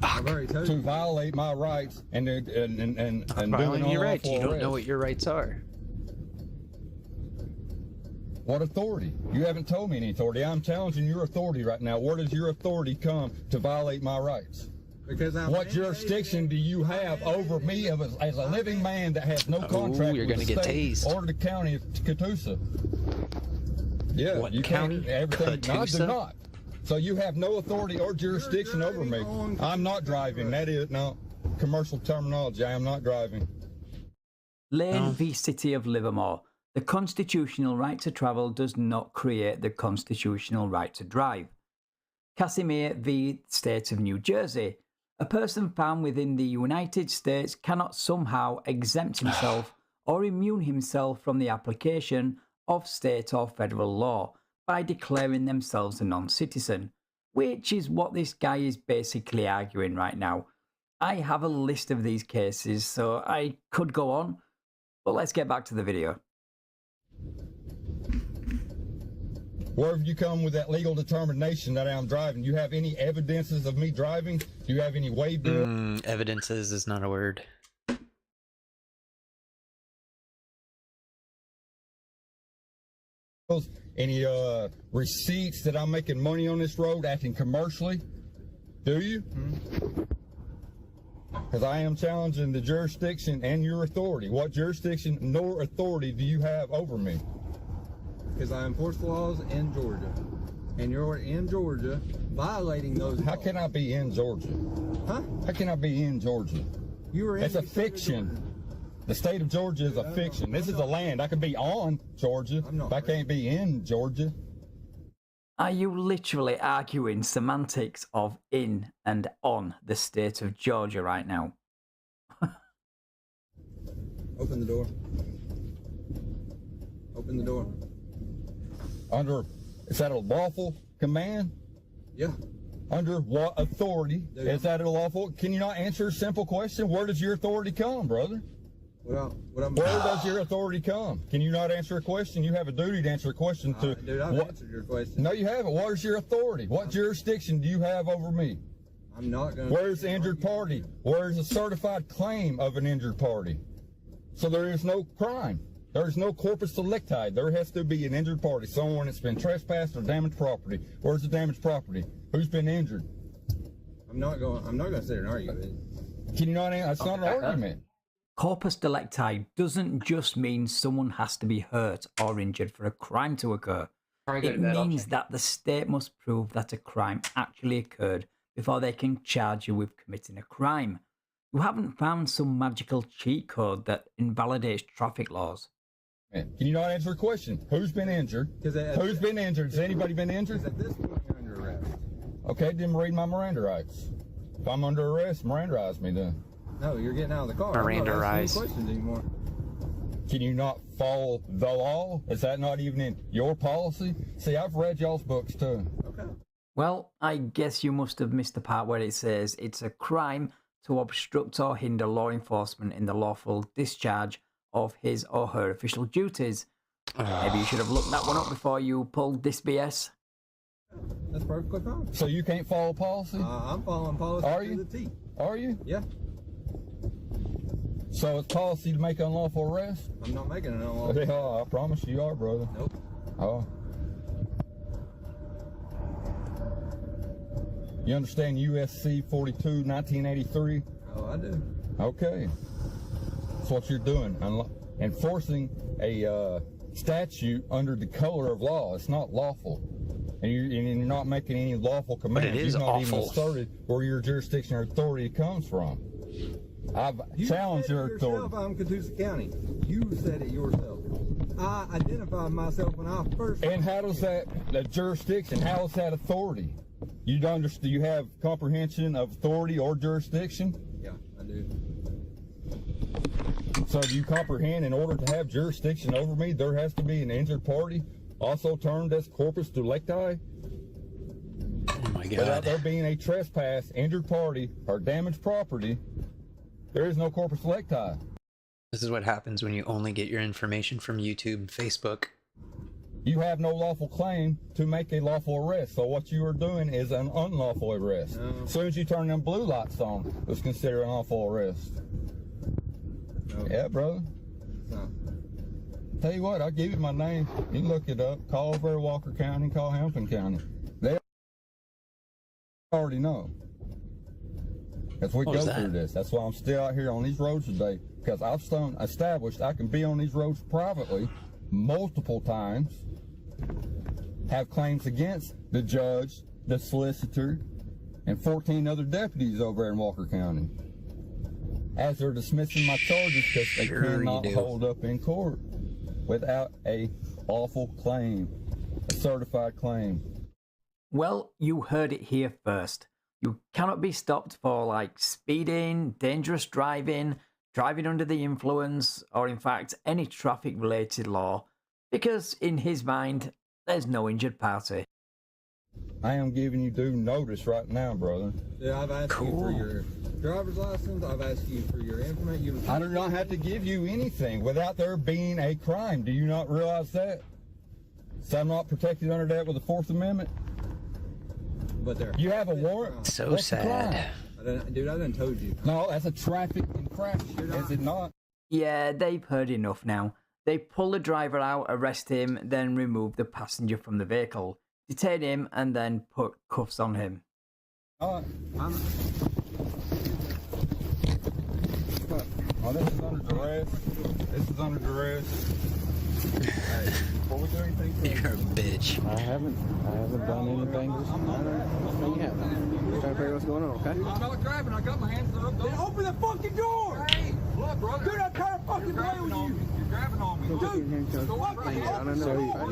Q: to violate my rights and do an
B: Violating your rights.
Q: unlawful
B: You don't
Q: arrest?
B: know what your rights are.
Q: What authority? You haven't told me any authority. I'm challenging your authority right now. Where does your authority come to violate my rights?
P: Because
Q: what jurisdiction do you have over me as a living man that has no contract
B: you're
Q: with
B: gonna
Q: the
B: get
Q: state
B: tased.
Q: or the county of Catoosa? Yeah,
B: What
Q: you
B: county?
Q: can't. Everything. No, I do
B: Catoosa?
Q: not. So you have no authority or jurisdiction over me. I'm not driving. That is no commercial terminology. I am not driving.
C: Lane v. City of Livermore. The constitutional right to travel does not create the constitutional right to drive. Casimir v. State of New Jersey. A person found within the United States cannot somehow exempt himself or immune himself from the application of state or federal law by declaring themselves a non-citizen, which is what this guy is basically arguing right now. I have a list of these cases, so I could go on, but let's get back to the video.
Q: Where have you come with that legal determination that I'm driving? You have any evidences of me driving? Do you have any way bill?
B: Evidences is not a word.
Q: Any receipts that I'm making money on this road acting commercially? Do you? Because I am challenging the jurisdiction and your authority. What jurisdiction nor authority do you have over me?
P: Because I enforce the laws in Georgia. And you're in Georgia violating those laws.
Q: How can I be in Georgia?
P: Huh?
Q: How can I be in Georgia?
P: You were in
Q: It's a fiction. The state of Georgia is a fiction. This is a land. I could be on Georgia, but I can't be in Georgia.
C: Are you literally arguing semantics of in and on the state of Georgia right now?
P: Open the door. Open the door.
Q: Is that a lawful command?
P: Yeah.
Q: Under what authority is that a lawful? Can you not answer a simple question? Where does your authority come, brother?
P: What I'm
Q: Where does your authority come? Can you not answer a question? You have a duty to answer a question to...
P: Dude, I've answered your question.
Q: No, you haven't. What is your authority? What jurisdiction do you have over me?
P: I'm not going to...
Q: Where's the injured party? Where's a certified claim of an injured party? So there is no crime. There's no corpus delicti. There has to be an injured party, someone that's been trespassed or damaged property. Where's the damaged property? Who's been injured?
P: I'm not going to sit here and argue with it.
Q: Can you not answer? That's not an argument.
C: Corpus delicti doesn't just mean someone has to be hurt or injured for a crime to occur. It means that the state must prove that a crime actually occurred before they can charge you with committing a crime. You haven't found some magical cheat code that invalidates traffic laws.
Q: Can you not answer a question? Who's been injured? Who's been injured? Has anybody been injured?
P: At this point, you're under arrest.
Q: Okay, didn't read my Miranda rights. If I'm under arrest, Mirandaize me then.
P: No, you're getting out of the car.
B: Miranda
P: I'm not asking
B: Rise.
P: you questions anymore.
Q: Can you not follow the law? Is that not even in your policy? See, I've read y'all's books too.
P: Okay.
C: Well, I guess you must have missed the part where it says it's a crime to obstruct or hinder law enforcement in the lawful discharge of his or her official duties. Maybe you should have looked that one up before you pulled this BS.
P: That's perfectly fine.
Q: So you can't follow policy?
P: I'm following policy
Q: Are
P: to
Q: you?
P: the T.
Q: Are you?
P: Yeah.
Q: So it's policy to make unlawful arrest?
P: I'm not making an unlawful.
Q: Yeah, I promise you are, brother.
P: Nope.
Q: Oh. You understand USC 42, 1983?
P: Oh, I do.
Q: Okay. That's what you're doing. Enforcing a statute under the color of law. It's not lawful. And you're not making any lawful commands.
B: But it is
Q: You've not
B: awful.
Q: even asserted where your jurisdiction or authority comes from. I've challenged your authority.
P: I'm Catoosa County. You said it yourself. I identified myself when I first...
Q: And how does that jurisdiction, how is that authority? You don't understand, you have comprehension of authority or jurisdiction?
P: Yeah, I do.
Q: So do you comprehend in order to have jurisdiction over me, there has to be an injured party, also termed as corpus delicti?
B: Oh my God.
Q: Without there being a trespass, injured party, or damaged property, there is no corpus delicti.
B: This is what happens when you only get your information from YouTube and Facebook.
Q: You have no lawful claim to make a lawful arrest. So what you are doing is an unlawful arrest.
P: No.
Q: As soon as you turn them blue lights on, it's considered an unlawful arrest.
P: No.
Q: Yeah, brother.
P: No.
Q: Tell you what, I'll give you my name. You can look it up. Call over Walker County, call Hampton County. They already know. As we go through this. That's why I'm still out here on these roads today. Because I've established I can be on these roads privately multiple times, have claims against the judge, the solicitor, and 14 other deputies over in Walker County. As they're dismissing my charges because they cannot hold up in court without a lawful claim, a certified claim.
C: Well, you heard it here first. You cannot be stopped for like speeding, dangerous driving, driving under the influence, or in fact any traffic related law, because in his mind there's no injured party.
Q: I am giving you due notice right now, brother.
P: Yeah, I've asked you for your driver's license, I've asked you for your information.
Q: I do not have to give you anything without there being a crime. Do you not realize that? So I'm not protected under that with the Fourth Amendment?
P: But there.
Q: You have a warrant?
B: So
Q: What's the
B: sad.
P: Dude, I done told you.
Q: No, that's a traffic infraction, is it not?
C: Yeah, they've heard enough now. They pull the driver out, arrest him, then remove the passenger from the vehicle, detain him, and then put cuffs on him.
Q: Oh, this is under duress. This is under duress. Before we do anything,
B: You're a bitch.
R: I haven't done anything. You haven't. Just trying to figure out what's going on, okay?
Q: I'm not driving. I got my hands up.
R: Then open the fucking door!
Q: Hey, look, brother.
R: Dude, I'm trying to fucking play with you!
Q: You're grabbing on me.
R: Dude, I don't know.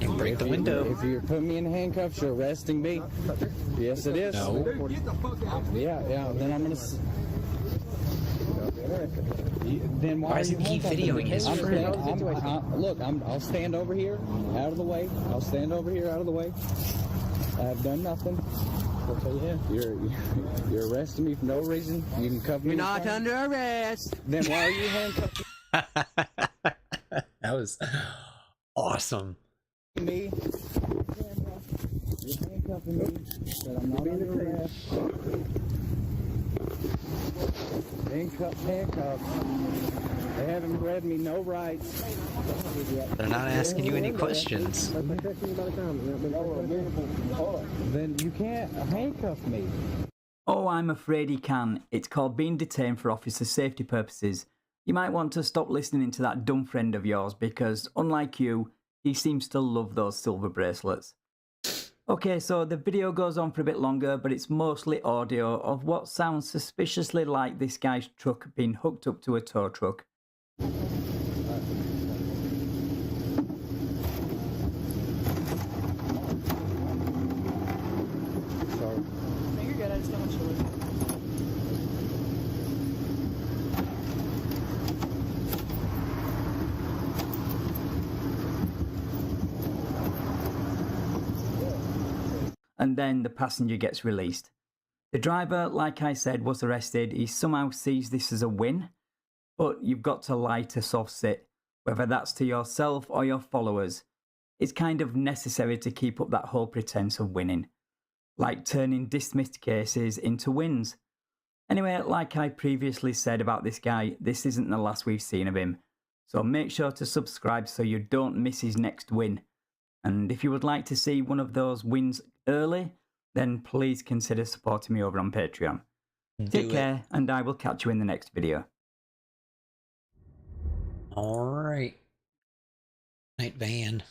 B: You break the window.
R: If you're putting me in handcuffs, you're arresting me. Yes, it is.
B: No.
Q: Dude, get the fuck out.
R: Yeah. Then I'm gonna. Then
B: Why does he keep videoing his friend?
R: Look, I'll stand over here, out of the way. I'll stand over here, out of the way. I have done nothing. I'll tell you that. You're arresting me for no reason. You can cuff me.
S: You're not under arrest.
R: Then why are you handcuffed?
B: That was awesome.
R: Me. You're handcuffing me, but I'm not under arrest. Handcuffs. They haven't read me no rights.
B: They're not asking you any questions.
R: Then you can't handcuff me.
C: Oh, I'm afraid he can. It's called being detained for officer safety purposes. You might want to stop listening to that dumb friend of yours because, unlike you, he seems to love those silver bracelets. Okay, so the video goes on for a bit longer, but it's mostly audio of what sounds suspiciously like this guy's truck being hooked up to a tow truck.
S: You're good, I just don't want you to lose.
C: And then the passenger gets released. The driver, like I said, was arrested. He somehow sees this as a win, but you've got to lie to SovCits, whether that's to yourself or your followers. It's kind of necessary to keep up that whole pretense of winning, like turning dismissed cases into wins. Anyway, like I previously said about this guy, this isn't the last we've seen of him, so make sure to subscribe so you don't miss his next win. And if you would like to see one of those wins early, then please consider supporting me over on Patreon. Take care, and I will catch you in the next video.
B: Alright. Night van.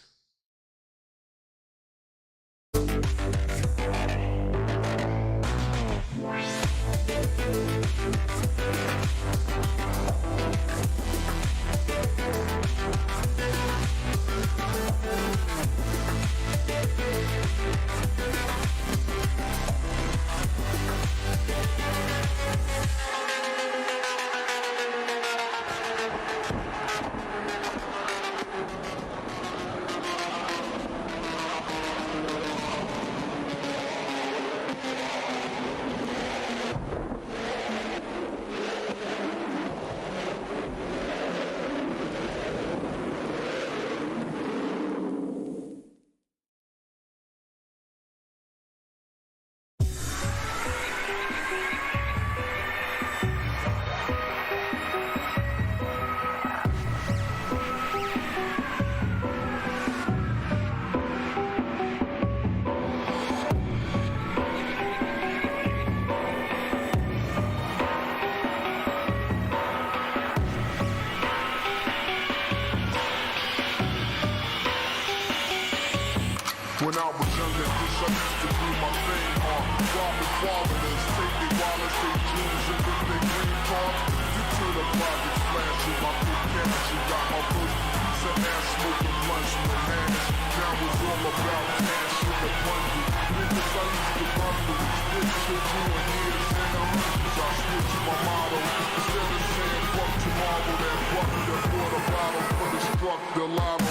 T: When I was younger, this I used to do my thing on. Robbing foreigners, taking wallets, they jeans, and with their green cards. You to the private flash with my big cash. You got my first piece of ass smoking blunts with hash. Now it's all about cash in the bundle. Niggas I used to run with, bitch, you're doing years and the hundreds. I switched my motto. Instead of saying fuck tomorrow, that fuck the water bottle for the struck the lotto.